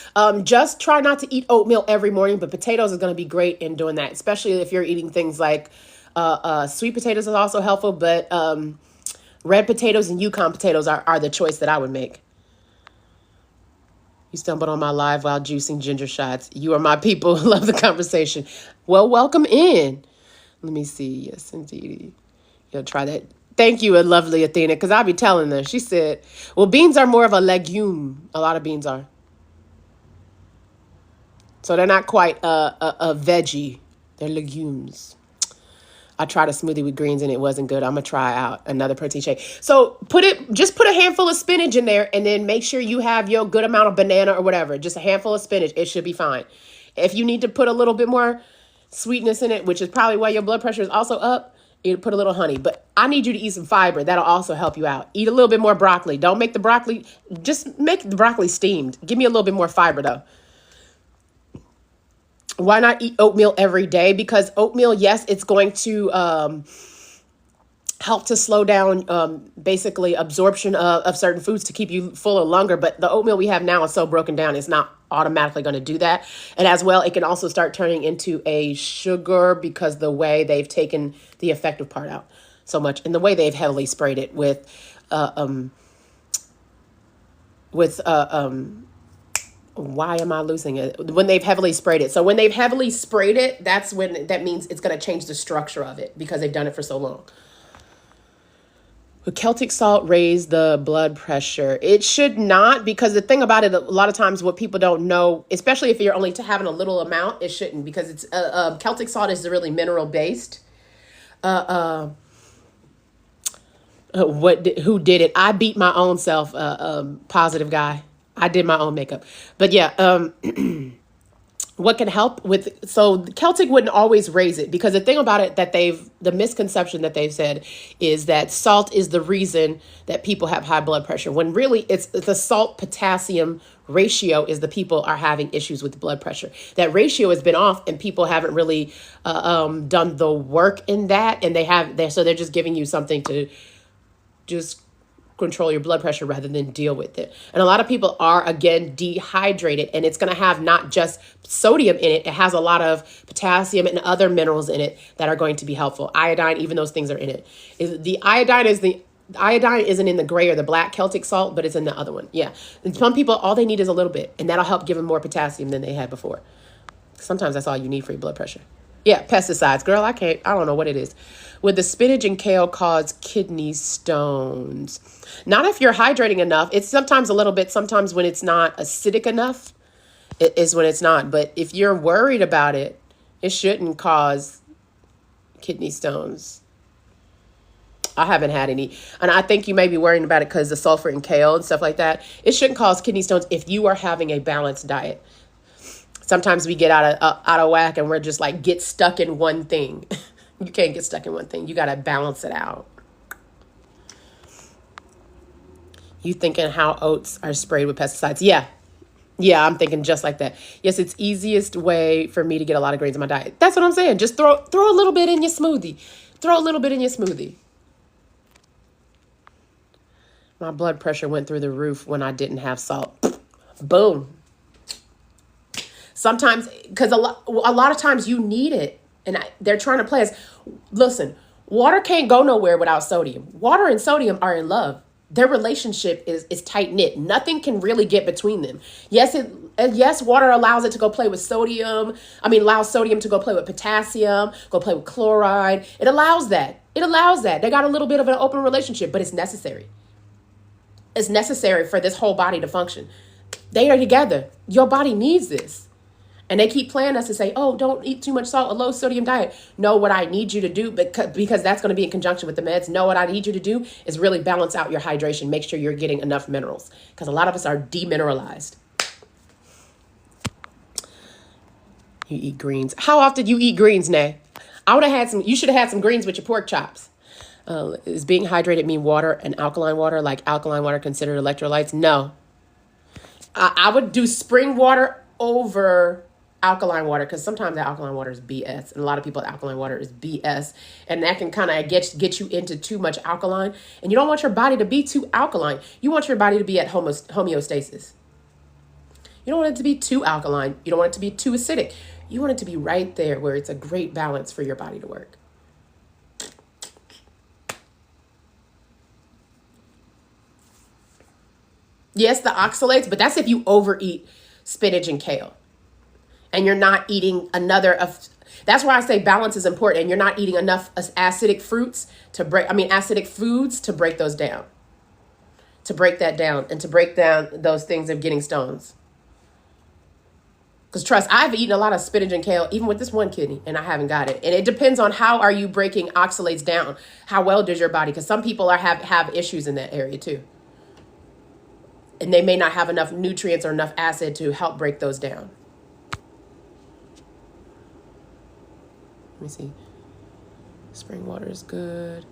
just try not to eat oatmeal every morning, but potatoes is going to be great in doing that, especially if you're eating things like sweet potatoes is also helpful, but red potatoes and Yukon potatoes are the choice that I would make. You stumbled on my live while juicing ginger shots. You are my people. Love the conversation. Well, welcome in. Let me see. Yes, indeed. You'll try that. Thank you, a lovely Athena, because I'll be telling her. She said, well, beans are more of a legume. A lot of beans are. So they're not quite a veggie. They're legumes. I tried a smoothie with greens and it wasn't good. I'm going to try out another protein shake. So just put a handful of spinach in there and then make sure you have your good amount of banana or whatever. Just a handful of spinach. It should be fine. If you need to put a little bit more sweetness in it, which is probably why your blood pressure is also up, you put a little honey. But I need you to eat some fiber. That'll also help you out. Eat a little bit more broccoli. Don't make the broccoli, just make the broccoli steamed. Give me a little bit more fiber though. Why not eat oatmeal every day? Because oatmeal, yes, it's going to help to slow down basically absorption of certain foods to keep you fuller longer. But the oatmeal we have now is so broken down, it's not automatically going to do that. And as well, it can also start turning into a sugar because the way they've taken the effective part out so much and the way they've heavily sprayed it with why am I losing it? When they've heavily sprayed it. So when they've heavily sprayed it, that means it's going to change the structure of it because they've done it for so long. Would Celtic salt raise the blood pressure? It should not, because the thing about it, a lot of times what people don't know, especially if you're only having a little amount, it shouldn't, because it's Celtic salt is really mineral based. Who did it? I beat my own self, positive guy. I did my own makeup. But yeah, what can help with, so Celtic wouldn't always raise it, because the thing about it the misconception that they've said is that salt is the reason that people have high blood pressure, when really it's the salt potassium ratio is the people are having issues with blood pressure. That ratio has been off and people haven't really done the work in that, and so they're just giving you something to just control your blood pressure rather than deal with it. And a lot of people are, again, dehydrated, and it's going to have not just sodium in it. It has a lot of potassium and other minerals in it that are going to be helpful. Iodine, even those things are in it. The iodine isn't in the gray or the black Celtic salt, but it's in the other one. Yeah. And some people, all they need is a little bit, and that'll help give them more potassium than they had before. Sometimes that's all you need for your blood pressure. Yeah, pesticides. Girl, I don't know what it is. Would the spinach and kale cause kidney stones? Not if you're hydrating enough. It's sometimes a little bit, sometimes when it's not acidic enough, it is when it's not. But if you're worried about it, it shouldn't cause kidney stones. I haven't had any. And I think you may be worrying about it because the sulfur in kale and stuff like that. It shouldn't cause kidney stones if you are having a balanced diet. Sometimes we get out of whack and we're just like, get stuck in one thing. You can't get stuck in one thing. You got to balance it out. You thinking how oats are sprayed with pesticides? Yeah. Yeah, I'm thinking just like that. Yes, it's easiest way for me to get a lot of grains in my diet. That's what I'm saying. Just throw a little bit in your smoothie. Throw a little bit in your smoothie. My blood pressure went through the roof when I didn't have salt. Boom. Sometimes, because a lot of times you need it, and they're trying to play us. Listen, water can't go nowhere without sodium. Water and sodium are in love. Their relationship is tight knit. Nothing can really get between them. Yes, water allows it to go play with sodium. Allows sodium to go play with potassium, go play with chloride. It allows that. They got a little bit of an open relationship, but it's necessary. It's necessary for this whole body to function. They are together. Your body needs this. And they keep playing us to say, oh, don't eat too much salt, a low sodium diet. No, what I need you to do, because that's going to be in conjunction with the meds. No, what I need you to do is really balance out your hydration. Make sure you're getting enough minerals, because a lot of us are demineralized. You eat greens. How often do you eat greens, Nay? I would have had some. You should have had some greens with your pork chops. Is being hydrated mean water and alkaline water? Like alkaline water considered electrolytes? No. I would do spring water over alkaline water, because sometimes the alkaline water is BS, and a lot of people alkaline water is BS, and that can kind of get you into too much alkaline, and you don't want your body to be too alkaline. You want your body to be at homeostasis. You don't want it to be too alkaline. You don't want it to be too acidic. You want it to be right there where it's a great balance for your body to work. Yes, the oxalates, but that's if you overeat spinach and kale and you're not eating that's why I say balance is important, and you're not eating enough acidic foods to break those down, to break that down and to break down those things of getting stones. Because trust, I've eaten a lot of spinach and kale, even with this one kidney, and I haven't got it. And it depends on how are you breaking oxalates down. How well does your body, because some people have issues in that area too. And they may not have enough nutrients or enough acid to help break those down. Let me see. Spring water is good.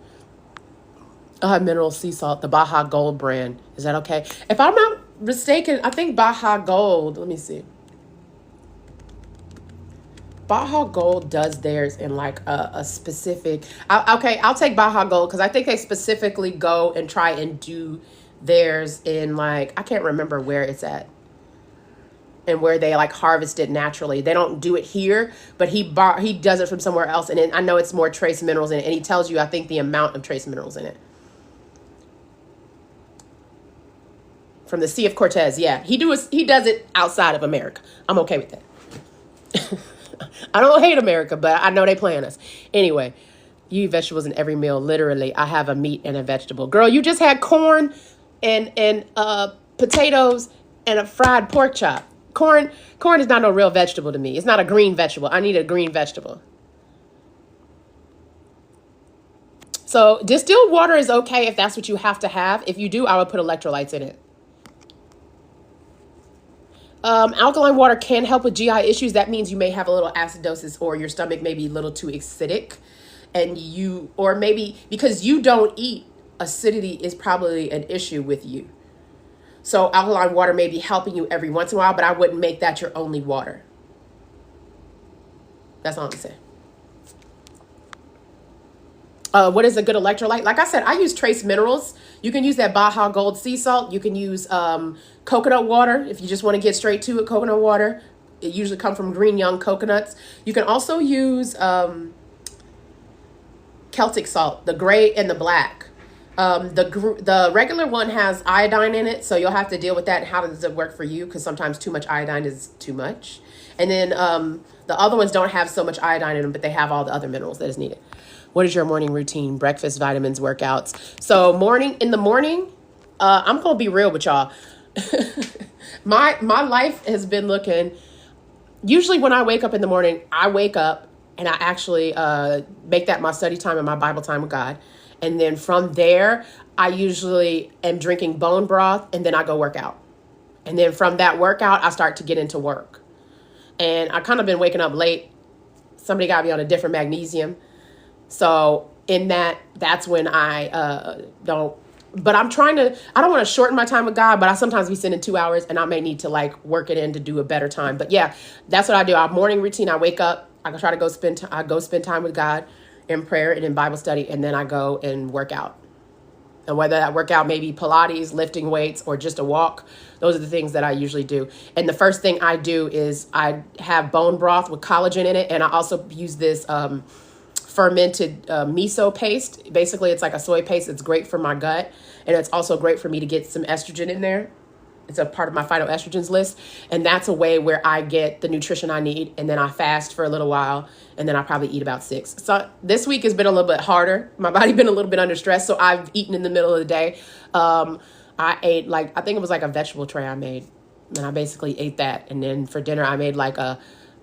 Mineral sea salt, the Baja Gold brand. Is that okay? If I'm not mistaken, I think Baja Gold, let me see. Baja Gold does theirs in like a specific, I'll take Baja Gold, because I think they specifically go and try and do theirs in like, I can't remember where it's at and where they like harvest it naturally. They don't do it here, but he does it from somewhere else, and I know it's more trace minerals in it, and he tells you, I think, the amount of trace minerals in it. From the Sea of Cortez, yeah. He does it outside of America. I'm okay with that. I don't hate America, but I know they playing us. Anyway, you eat vegetables in every meal. Literally, I have a meat and a vegetable. Girl, you just had corn and potatoes and a fried pork chop. Corn is not no real vegetable to me. It's not a green vegetable. I need a green vegetable. So distilled water is okay if that's what you have to have. If you do, I would put electrolytes in it. Alkaline water can help with GI issues. That means you may have a little acidosis, or your stomach may be a little too acidic, or maybe because you don't eat, acidity is probably an issue with you. So alkaline water may be helping you every once in a while, but I wouldn't make that your only water. That's all I'm saying. What is a good electrolyte? Like I said, I use trace minerals. You can use that Baja Gold sea salt. You can use coconut water if you just want to get straight to it. Coconut water. It usually comes from green young coconuts. You can also use Celtic salt, the gray and the black. The regular one has iodine in it, so you'll have to deal with that. How does it work for you? Because sometimes too much iodine is too much. And then the other ones don't have so much iodine in them, but they have all the other minerals that is needed. What is your morning routine? Breakfast, vitamins, workouts. So in the morning, I'm going to be real with y'all. My life has been looking, usually when I wake up in the morning, I wake up and I actually make that my study time and my Bible time with God. And then from there, I usually am drinking bone broth, and then I go work out. And then from that workout, I start to get into work. And I kind of been waking up late. Somebody got me on a different magnesium. So in that's when I don't, but I don't want to shorten my time with God, but I sometimes be sending 2 hours, and I may need to like work it in to do a better time. But yeah, that's what I do. Our morning routine, I wake up, I try to go spend time with God in prayer and in Bible study, and then I go and work out. And whether that workout may be Pilates, lifting weights, or just a walk, those are the things that I usually do. And the first thing I do is I have bone broth with collagen in it, and I also use this fermented miso paste. Basically, it's like a soy paste. It's great for my gut, and it's also great for me to get some estrogen in there. It's a part of my phytoestrogens list, and that's a way where I get the nutrition I need, and then I fast for a little while, and then I probably eat about 6. So this week has been a little bit harder. My body been a little bit under stress, so I've eaten in the middle of the day. I ate I think it was like a vegetable tray I made. And I basically ate that. And then for dinner, I made like a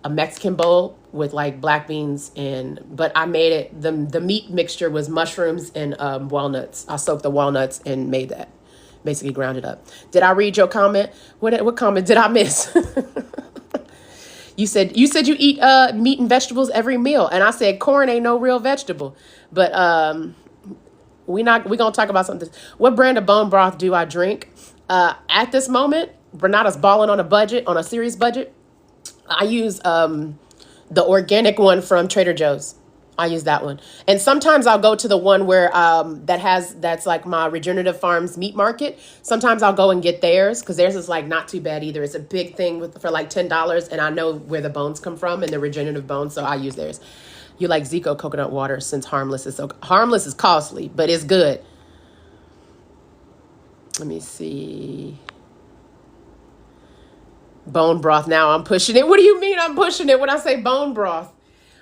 Mexican bowl with like black beans but I made it, the meat mixture was mushrooms and walnuts. I soaked the walnuts and made that. Basically ground it up. Did I read your comment? What comment did I miss? You said you eat meat and vegetables every meal, and I said corn ain't no real vegetable. But we gonna talk about something. What brand of bone broth do I drink? At this moment, Renata's balling on a serious budget. I use the organic one from Trader Joe's. I use that one. And sometimes I'll go to the one where that's like my Regenerative Farms meat market. Sometimes I'll go and get theirs because theirs is like not too bad either. It's a big thing for like $10, and I know where the bones come from and the regenerative bones, so I use theirs. You like Zico coconut water since harmless is costly, but it's good. Let me see. Bone broth. Now I'm pushing it. What do you mean I'm pushing it when I say bone broth?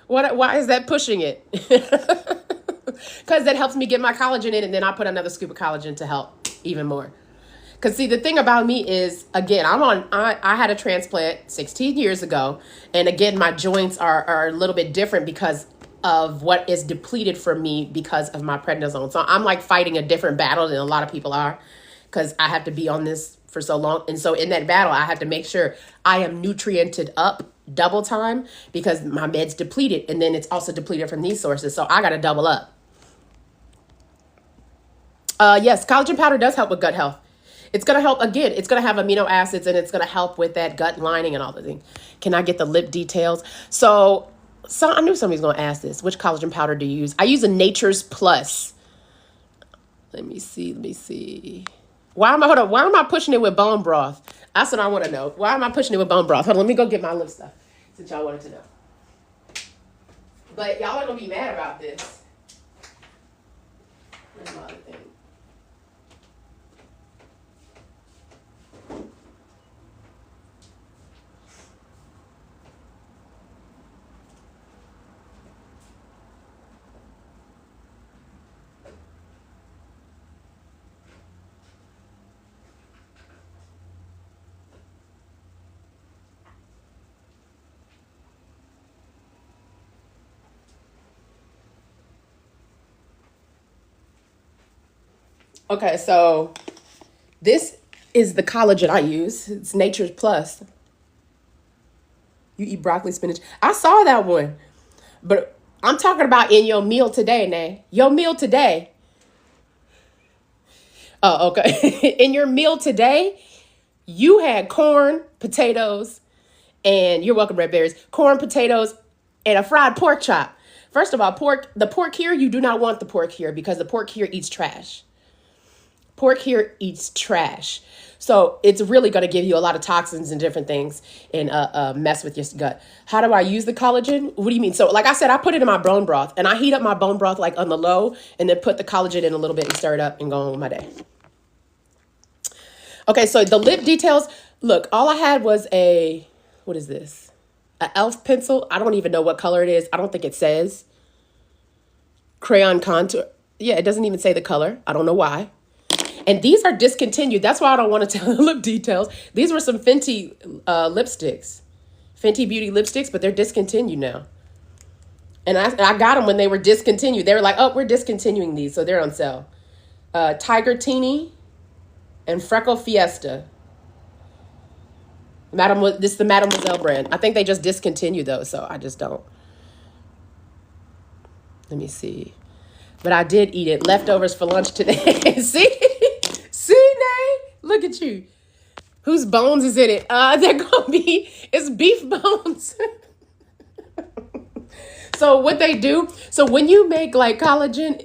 Why is that pushing it? Because that helps me get my collagen in, and then I put another scoop of collagen to help even more. Because see, the thing about me is, again, I had a transplant 16 years ago, and again, my joints are a little bit different because of what is depleted from me because of my prednisone. So I'm like fighting a different battle than a lot of people are, because I have to be on this for so long. And so in that battle, I have to make sure I am nutriented up double time because my med's depleted, and then it's also depleted from these sources. So I got to double up. Yes, collagen powder does help with gut health. It's going to help, again, it's going to have amino acids, and it's going to help with that gut lining and all the things. Can I get the lip details? So I knew somebody was going to ask this. Which collagen powder do you use? I use a Nature's Plus. Let me see. Why am I pushing it with bone broth? That's what I want to know. Why am I pushing it with bone broth? Hold on, let me go get my lip stuff since y'all wanted to know. But y'all are going to be mad about this. Where's my other thing? Okay, so this is the collagen I use. It's Nature's Plus. You eat broccoli, spinach. I saw that one. But I'm talking about in your meal today, Nay. Your meal today. Oh, okay. In your meal today, you had corn, potatoes, and you're welcome, red berries. Corn, potatoes, and a fried pork chop. First of all, the pork here, you do not want the pork here because the pork here eats trash. Pork here eats trash. So it's really going to give you a lot of toxins and different things and mess with your gut. How do I use the collagen? What do you mean? So like I said, I put it in my bone broth, and I heat up my bone broth like on the low, and then put the collagen in a little bit and stir it up and go on with my day. Okay, so the lip details. Look, all I had was what is this? An e.l.f. pencil. I don't even know what color it is. I don't think it says. Crayon contour. Yeah, it doesn't even say the color. I don't know why. And these are discontinued. That's why I don't want to tell the lip details. These were some Fenty lipsticks. Fenty Beauty lipsticks, but they're discontinued now. And I got them when they were discontinued. They were like, oh, we're discontinuing these. So they're on sale. Tiger Teeny and Freckle Fiesta. This is the Mademoiselle brand. I think they just discontinued those, so I just don't. Let me see. But I did eat it. Leftovers for lunch today. See? See, Nay? Look at you. Whose bones is in it? It's beef bones. So what they do, so when you make like collagen,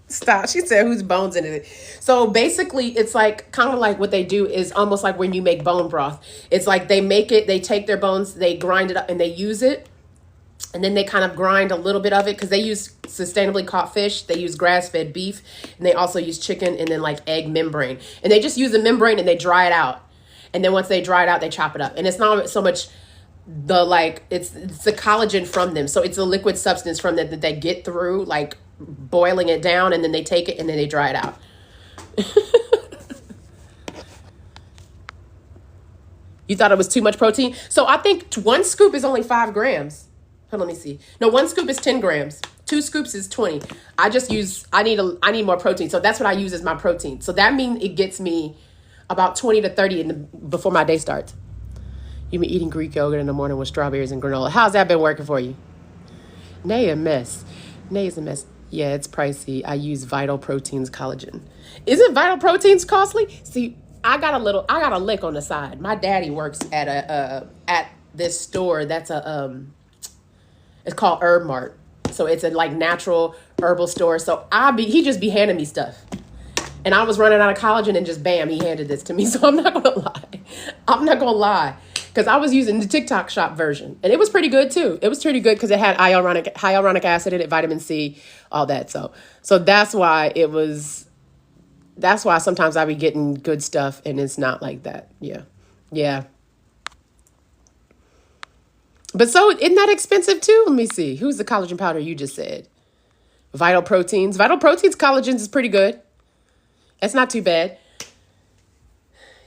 stop. She said, whose bones in it? So basically, it's like kind of like what they do is almost like when you make bone broth. It's like they take their bones, they grind it up, and they use it. And then they kind of grind a little bit of it because they use sustainably caught fish. They use grass-fed beef. And they also use chicken and then like egg membrane. And they just use the membrane and they dry it out. And then once they dry it out, they chop it up. And it's not so much it's the collagen from them. So it's a liquid substance from them that they get through like boiling it down. And then they take it and then they dry it out. You thought it was too much protein? So I think one scoop is only 5 grams. Hold on, let me see. No, one scoop is 10 grams. Two scoops is 20. I need more protein. So that's what I use as my protein. So that means it gets me about 20 to 30 before my day starts. You've been eating Greek yogurt in the morning with strawberries and granola. How's that been working for you? Nay, a mess. Nay is a mess. Yeah, it's pricey. I use Vital Proteins collagen. Isn't Vital Proteins costly? See, I got a lick on the side. My daddy works at this store that's it's called Herb Mart. So it's a like natural herbal store. So he just be handing me stuff. And I was running out of collagen and just bam, he handed this to me. So I'm not gonna lie. I'm not gonna lie. Because I was using the TikTok shop version. And it was pretty good too. It was pretty good because it had hyaluronic acid in it, vitamin C, all that. So that's why sometimes I be getting good stuff and it's not like that. Yeah. Yeah. But so isn't that expensive too? Let me see. Who's the collagen powder you just said? Vital Proteins. Vital Proteins collagens is pretty good. It's not too bad.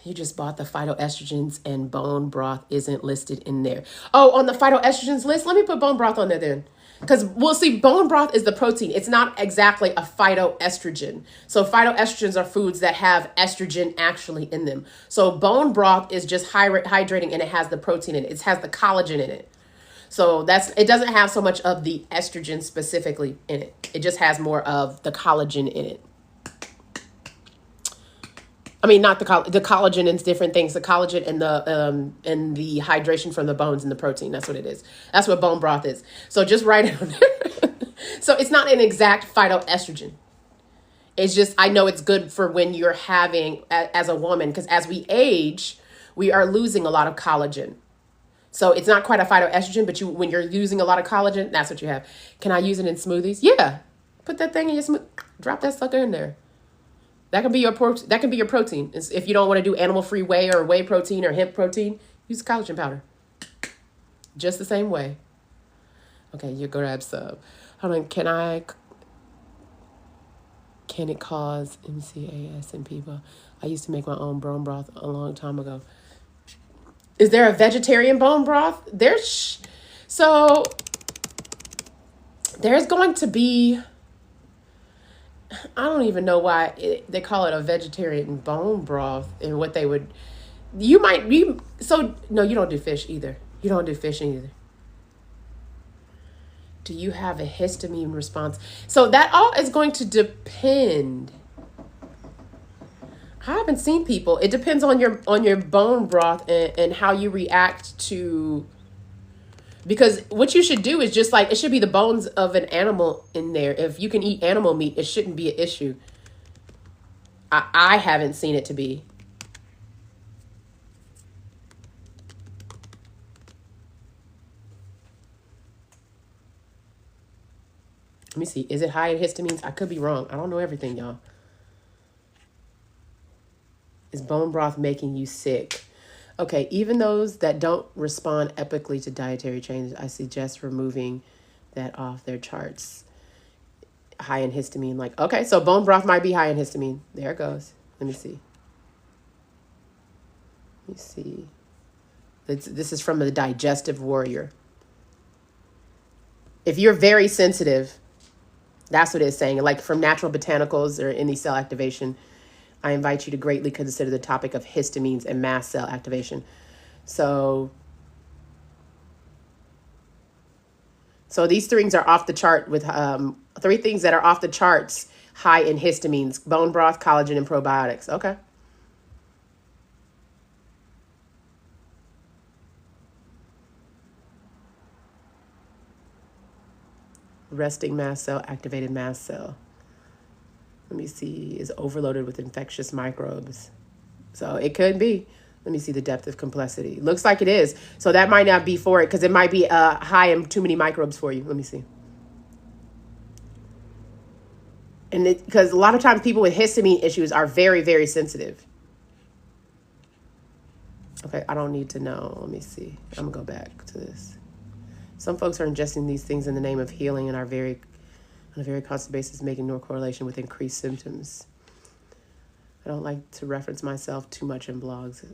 You just bought the phytoestrogens and bone broth isn't listed in there. Oh, on the phytoestrogens list, let me put bone broth on there then. Because we'll see, bone broth is the protein. It's not exactly a phytoestrogen. So phytoestrogens are foods that have estrogen actually in them. So bone broth is just hydrating and it has the protein in it. It has the collagen in it. So it doesn't have so much of the estrogen specifically in it. It just has more of the collagen in it. I mean, not the collagen and different things. The collagen and the hydration from the bones and the protein. That's what it is. That's what bone broth is. So just write it on there. So it's not an exact phytoestrogen. It's just, I know it's good for when you're having, as a woman, because as we age, we are losing a lot of collagen. So it's not quite a phytoestrogen, but when you're using a lot of collagen, that's what you have. Can I use it in smoothies? Yeah. Put that thing in your smoothie. Drop that sucker in there. That can be your protein. If you don't want to do animal-free whey or whey protein or hemp protein, use collagen powder. Just the same way. Okay, you grab sub. Hold on, can it cause MCAS in people? I used to make my own bone broth a long time ago. Is there a vegetarian bone broth? There's going to be, I don't even know why they call it a vegetarian bone broth and what they would, no, you don't do fish either. You don't do fish either. Do you have a histamine response? So that all is going to depend. I haven't seen people. It depends on your bone broth and how you react to, because what you should do is just like, it should be the bones of an animal in there. If you can eat animal meat, it shouldn't be an issue. I haven't seen it to be. Let me see. Is it high in histamines? I could be wrong. I don't know everything, y'all. Is bone broth making you sick? Okay, even those that don't respond epically to dietary changes, I suggest removing that off their charts. High in histamine, like, okay, so bone broth might be high in histamine. There it goes. Let me see. Let me see. This is from the Digestive Warrior. If you're very sensitive, that's what it's saying. Like from Natural Botanicals or any cell activation, I invite you to greatly consider the topic of histamines and mast cell activation. So these things are off the chart with 3 things that are off the charts high in histamines: bone broth, collagen, and probiotics. Okay. Resting mast cell, activated mast cell. Let me see, is overloaded with infectious microbes. So it could be. Let me see the depth of complexity. Looks like it is. So that might not be for it because it might be high in too many microbes for you. Let me see. And because a lot of times people with histamine issues are very, very sensitive. Okay, I don't need to know. Let me see. I'm going to go back to this. Some folks are ingesting these things in the name of healing and are on a very constant basis making no correlation with increased symptoms. I don't like to reference myself too much in blogs.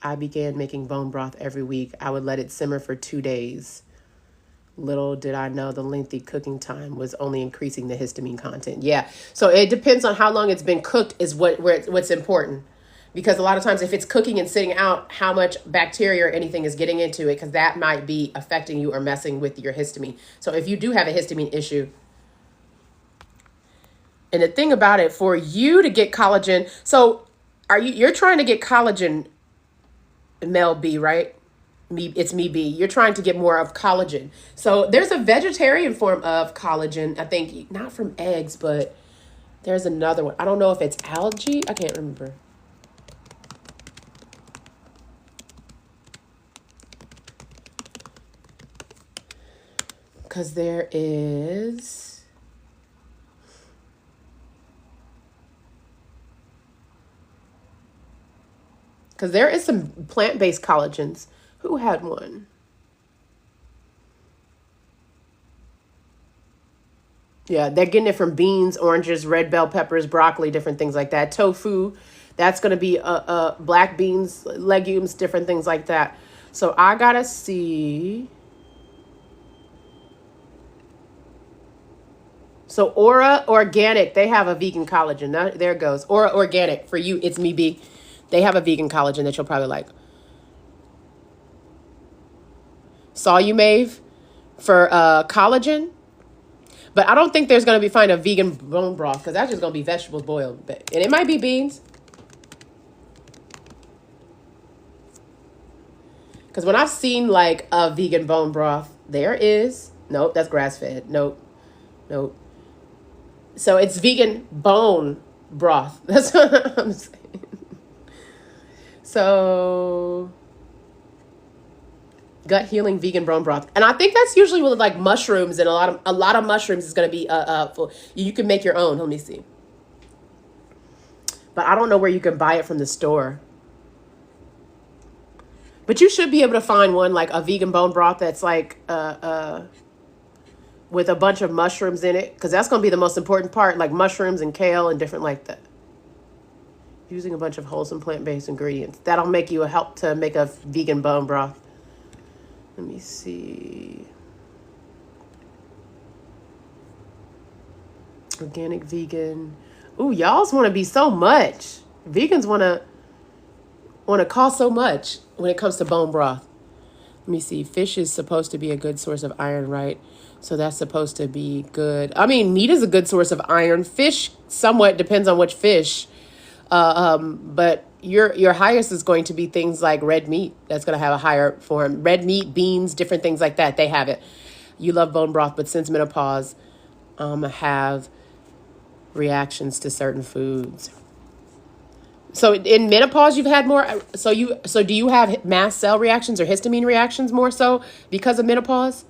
I began making bone broth every week. I would let it simmer for 2 days. Little did I know the lengthy cooking time was only increasing the histamine content. Yeah. So it depends on how long it's been cooked is what's important. Because a lot of times if it's cooking and sitting out, how much bacteria or anything is getting into it, because that might be affecting you or messing with your histamine. So if you do have a histamine issue, and the thing about it, for you to get collagen, so you're trying to get collagen, Mel B, right? It's me B. You're trying to get more of collagen. So there's a vegetarian form of collagen, I think, not from eggs, but there's another one. I don't know if it's algae. I can't remember. Because there is... Because there is some plant-based collagens. Who had one? Yeah, they're getting it from beans, oranges, red bell peppers, broccoli, different things like that. Tofu, that's going to be black beans, legumes, different things like that. So I got to see. So Aura Organic, they have a vegan collagen. There it goes. Aura Organic, for you, it's me, B. They have a vegan collagen that you'll probably like. Solumave for collagen. But I don't think there's going to be find a vegan bone broth because that's just going to be vegetables boiled. And it might be beans. Because when I've seen like a vegan bone broth, there is. Nope, that's grass-fed. Nope. So it's vegan bone broth. That's what I'm saying. So... gut healing vegan bone broth, and I think that's usually with like mushrooms, and a lot of mushrooms is going to be full. You can make your own. Let me see, but I don't know where you can buy it from the store. But you should be able to find one like a vegan bone broth that's like with a bunch of mushrooms in it, because that's going to be the most important part, like mushrooms and kale and different like that. Using a bunch of wholesome plant-based ingredients that'll make you help to make a vegan bone broth. Let me see. Organic vegan. Ooh, y'all's want to be so much. Vegans want to cost so much when it comes to bone broth. Let me see. Fish is supposed to be a good source of iron, right? So that's supposed to be good. I mean, meat is a good source of iron. Fish somewhat depends on which fish. But your highest is going to be things like red meat. That's going to have a higher form. Red meat, beans, different things like that. They have it. You love bone broth, but since menopause, have reactions to certain foods. So in menopause, you've had more. So do you have mast cell reactions or histamine reactions more so because of menopause?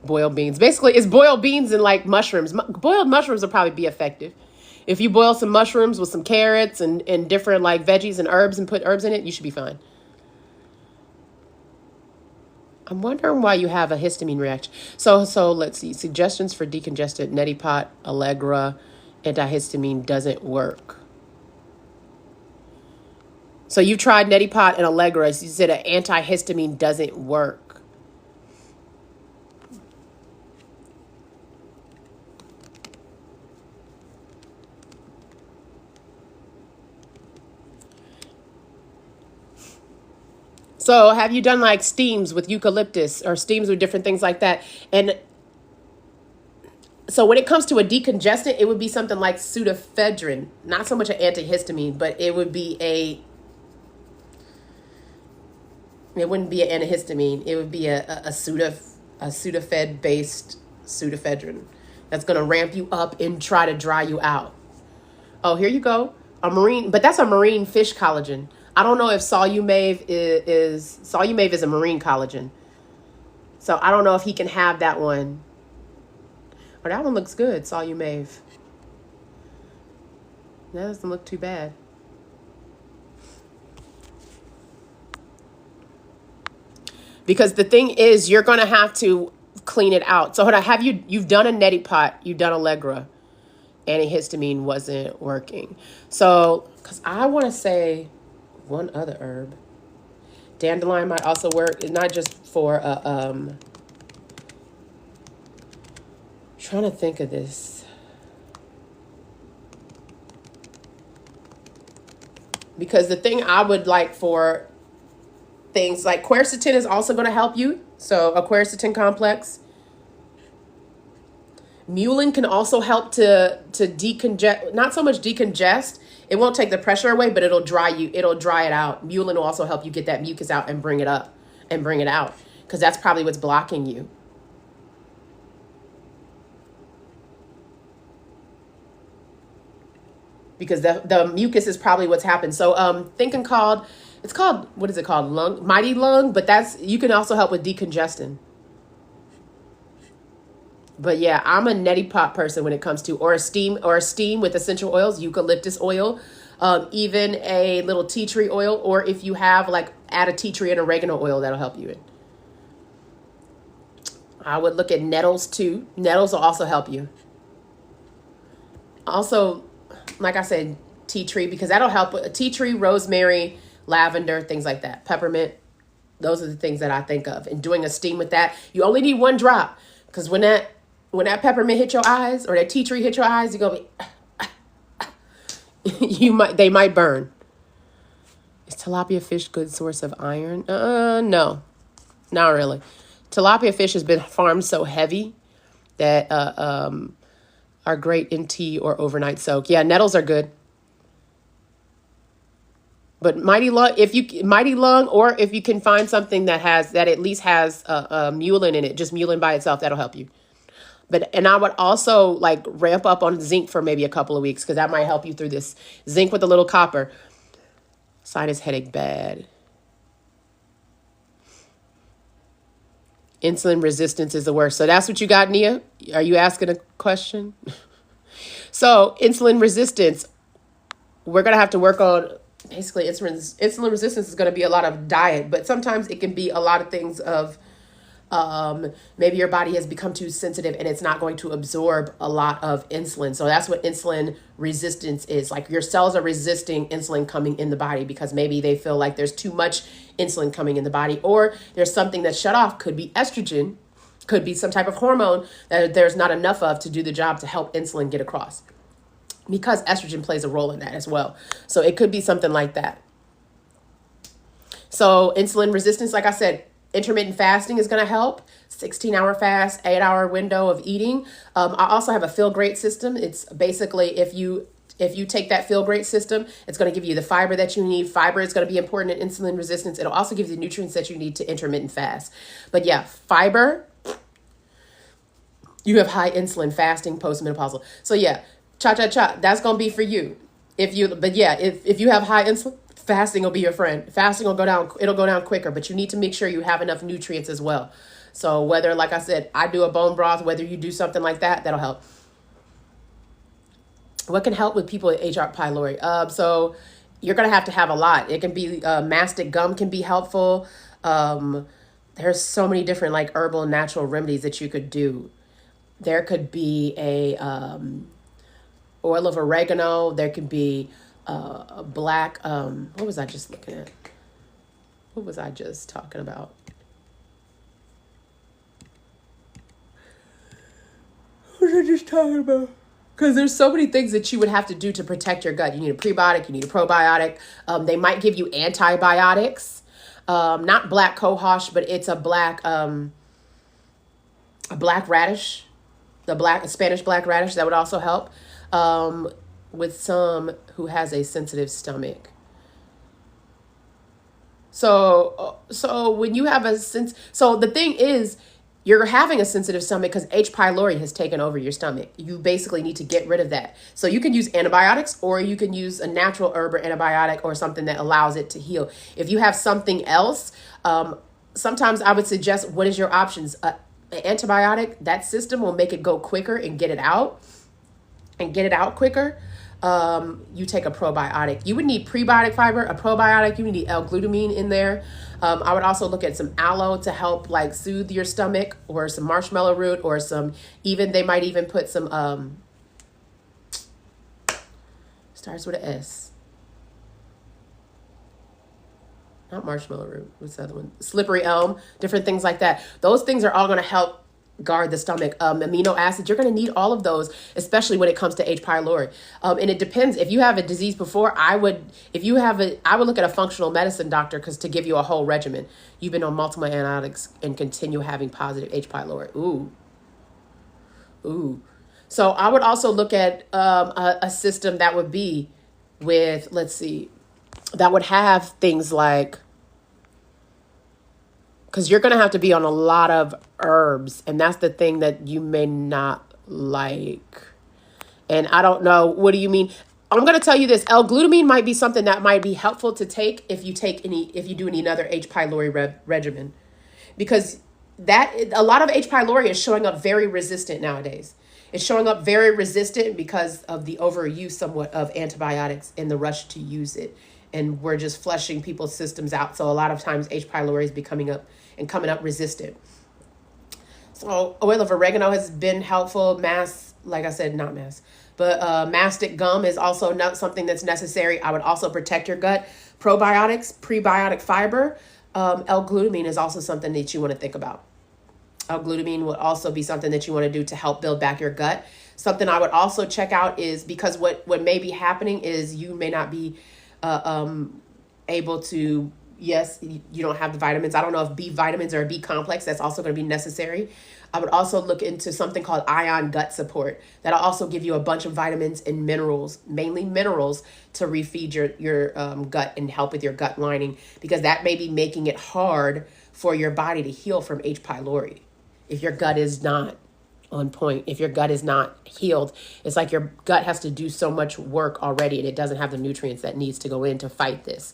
Boiled beans. Basically, it's boiled beans and like mushrooms. Boiled mushrooms will probably be effective. If you boil some mushrooms with some carrots and different like veggies and herbs and put herbs in it, you should be fine. I'm wondering why you have a histamine reaction. So let's see. Suggestions for decongestant, neti pot, Allegra, antihistamine doesn't work. So you tried neti pot and Allegra. So you said an antihistamine doesn't work. So have you done like steams with eucalyptus or steams with different things like that? And so when it comes to a decongestant, it would be something like pseudoephedrine, not so much an antihistamine, but it wouldn't be an antihistamine. It would be a Sudafed based pseudoephedrine that's going to ramp you up and try to dry you out. Oh, here you go. But that's a marine fish collagen. I don't know if Solumave is a marine collagen. So I don't know if he can have that one. But that one looks good, Solumave. That doesn't look too bad. Because the thing is, you're going to have to clean it out. So you've done a neti pot, you've done Allegra. Antihistamine wasn't working. So, because I want to say... one other herb. Dandelion might also work. It's not just for trying to think of this. Because the thing I would like for things like quercetin is also going to help you. So a quercetin complex. Mullein can also help to decongest, not so much decongest. It won't take the pressure away, but it'll dry it out. Mullein will also help you get that mucus out and bring it up and bring it out, because that's probably what's blocking you. Because the mucus is probably what's happened. So thinking called, it's called, what is it called? Mighty lung, but you can also help with decongesting. But yeah, I'm a neti pot person when it comes to, or a steam with essential oils, eucalyptus oil, even a little tea tree oil, or if you have like add a tea tree and oregano oil, that'll help you. I would look at nettles too. Nettles will also help you. Also, like I said, tea tree, because that'll help with tea tree, rosemary, lavender, things like that. Peppermint. Those are the things that I think of. And doing a steam with that, you only need 1 drop, because when that peppermint hit your eyes, or that tea tree hit your eyes, you're gonna be they might burn. Is tilapia fish good source of iron? No, not really. Tilapia fish has been farmed so heavy that are great in tea or overnight soak. Yeah, nettles are good. But mighty lung, or if you can find something that at least has mullein in it, just mullein by itself, that'll help you. And I would also like ramp up on zinc for maybe a couple of weeks, because that might help you through this. Zinc with a little copper. Sinus headache bad. Insulin resistance is the worst. So that's what you got, Nia? Are you asking a question? So insulin resistance, we're going to have to work on, basically insulin resistance is going to be a lot of diet, but sometimes it can be a lot of things of maybe your body has become too sensitive and it's not going to absorb a lot of insulin. So that's what insulin resistance is. Like your cells are resisting insulin coming in the body because maybe they feel like there's too much insulin coming in the body, or there's something that's shut off. Could be estrogen, could be some type of hormone that there's not enough of to do the job to help insulin get across, because estrogen plays a role in that as well. So it could be something like that. So insulin resistance, like I said, intermittent fasting is going to help. 16-hour fast, 8-hour window of eating. I also have a Feel Great system. It's basically if you take that Feel Great system, it's going to give you the fiber that you need. Fiber is going to be important in insulin resistance. It'll also give you the nutrients that you need to intermittent fast. But yeah, fiber. You have high insulin fasting postmenopausal. So yeah, cha-cha-cha, that's going to be for you. If you have high insulin, fasting will be your friend. Fasting will go down. It'll go down quicker, but you need to make sure you have enough nutrients as well. So whether, like I said, I do a bone broth, whether you do something like that, that'll help. What can help with people with H. pylori? So you're going to have a lot. It can be mastic gum can be helpful. There's so many different like herbal and natural remedies that you could do. There could be a oil of oregano. There could be a black, what was I just looking at? What was I just talking about? What was I just talking about? Because there's so many things that you would have to do to protect your gut. You need a prebiotic, you need a probiotic. They might give you antibiotics. Not black cohosh, but it's a black radish. A Spanish black radish, that would also help. With some who has a sensitive stomach. So when you have so the thing is, you're having a sensitive stomach because H. pylori has taken over your stomach. You basically need to get rid of that. So you can use antibiotics, or you can use a natural herb or antibiotic or something that allows it to heal. If you have something else, sometimes I would suggest, what is your options? An antibiotic, that system will make it go quicker and get it out quicker. You take a probiotic. You would need prebiotic fiber, a probiotic. You would need L-glutamine in there. I would also look at some aloe to help like soothe your stomach, or some marshmallow root, or they might even put some, starts with an S. not marshmallow root. What's the other one? Slippery elm, different things like that. Those things are all going to help guard the stomach. Amino acids, you're going to need all of those, especially when it comes to H. pylori. And it depends. If you have a disease before, I would look at a functional medicine doctor to give you a whole regimen. You've been on multiple antibiotics and continue having positive H. pylori. Ooh. So I would also look at a system that would be with, let's see, that would have things like, because you're going to have to be on a lot of herbs, and that's the thing that you may not like. And I don't know, what do you mean? I'm going to tell you this. L-glutamine might be something that might be helpful to take if you do any other H. pylori regimen, because a lot of H. pylori is showing up very resistant nowadays. It's showing up very resistant because of the overuse somewhat of antibiotics and the rush to use it. And we're just flushing people's systems out. So a lot of times H. pylori is coming up resistant. So oil of oregano has been helpful. Mastic gum is also not something that's necessary. I would also protect your gut. Probiotics, prebiotic fiber. L-glutamine is also something that you want to think about. L-glutamine would also be something that you want to do to help build back your gut. Something I would also check out is, because what may be happening is you may not be able to, yes, you don't have the vitamins. I don't know if B vitamins or a B complex, that's also going to be necessary. I would also look into something called ion gut support. That'll also give you a bunch of vitamins and minerals, mainly minerals, to refeed your gut and help with your gut lining, because that may be making it hard for your body to heal from H. pylori. If your gut is not on point, if your gut is not healed, it's like your gut has to do so much work already and it doesn't have the nutrients that needs to go in to fight this.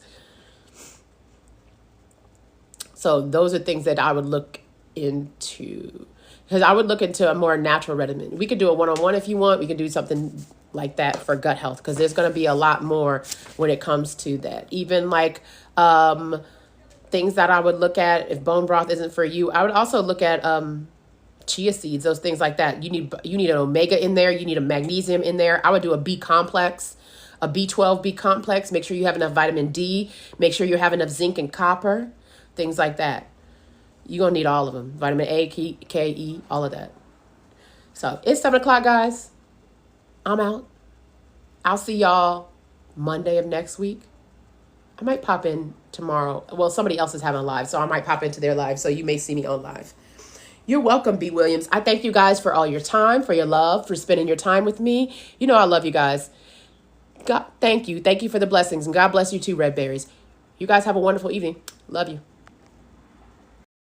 So those are things that I would look into, because I would look into a more natural regimen. We could do a one-on-one if you want. We could do something like that for gut health, because there's going to be a lot more when it comes to that. Even like things that I would look at, if bone broth isn't for you, I would also look at chia seeds, those things like that. You need an omega in there. You need a magnesium in there. I would do a B complex, a B12 B complex. Make sure you have enough vitamin D. Make sure you have enough zinc and copper, things like that. You're going to need all of them. Vitamin A, K, E, all of that. So it's 7 o'clock, guys. I'm out. I'll see y'all Monday of next week. I might pop in tomorrow. Well, somebody else is having a live, so I might pop into their live. So you may see me on live. You're welcome, B. Williams. I thank you guys for all your time, for your love, for spending your time with me. You know I love you guys. God, thank you. Thank you for the blessings. And God bless you too, Red Berries. You guys have a wonderful evening. Love you.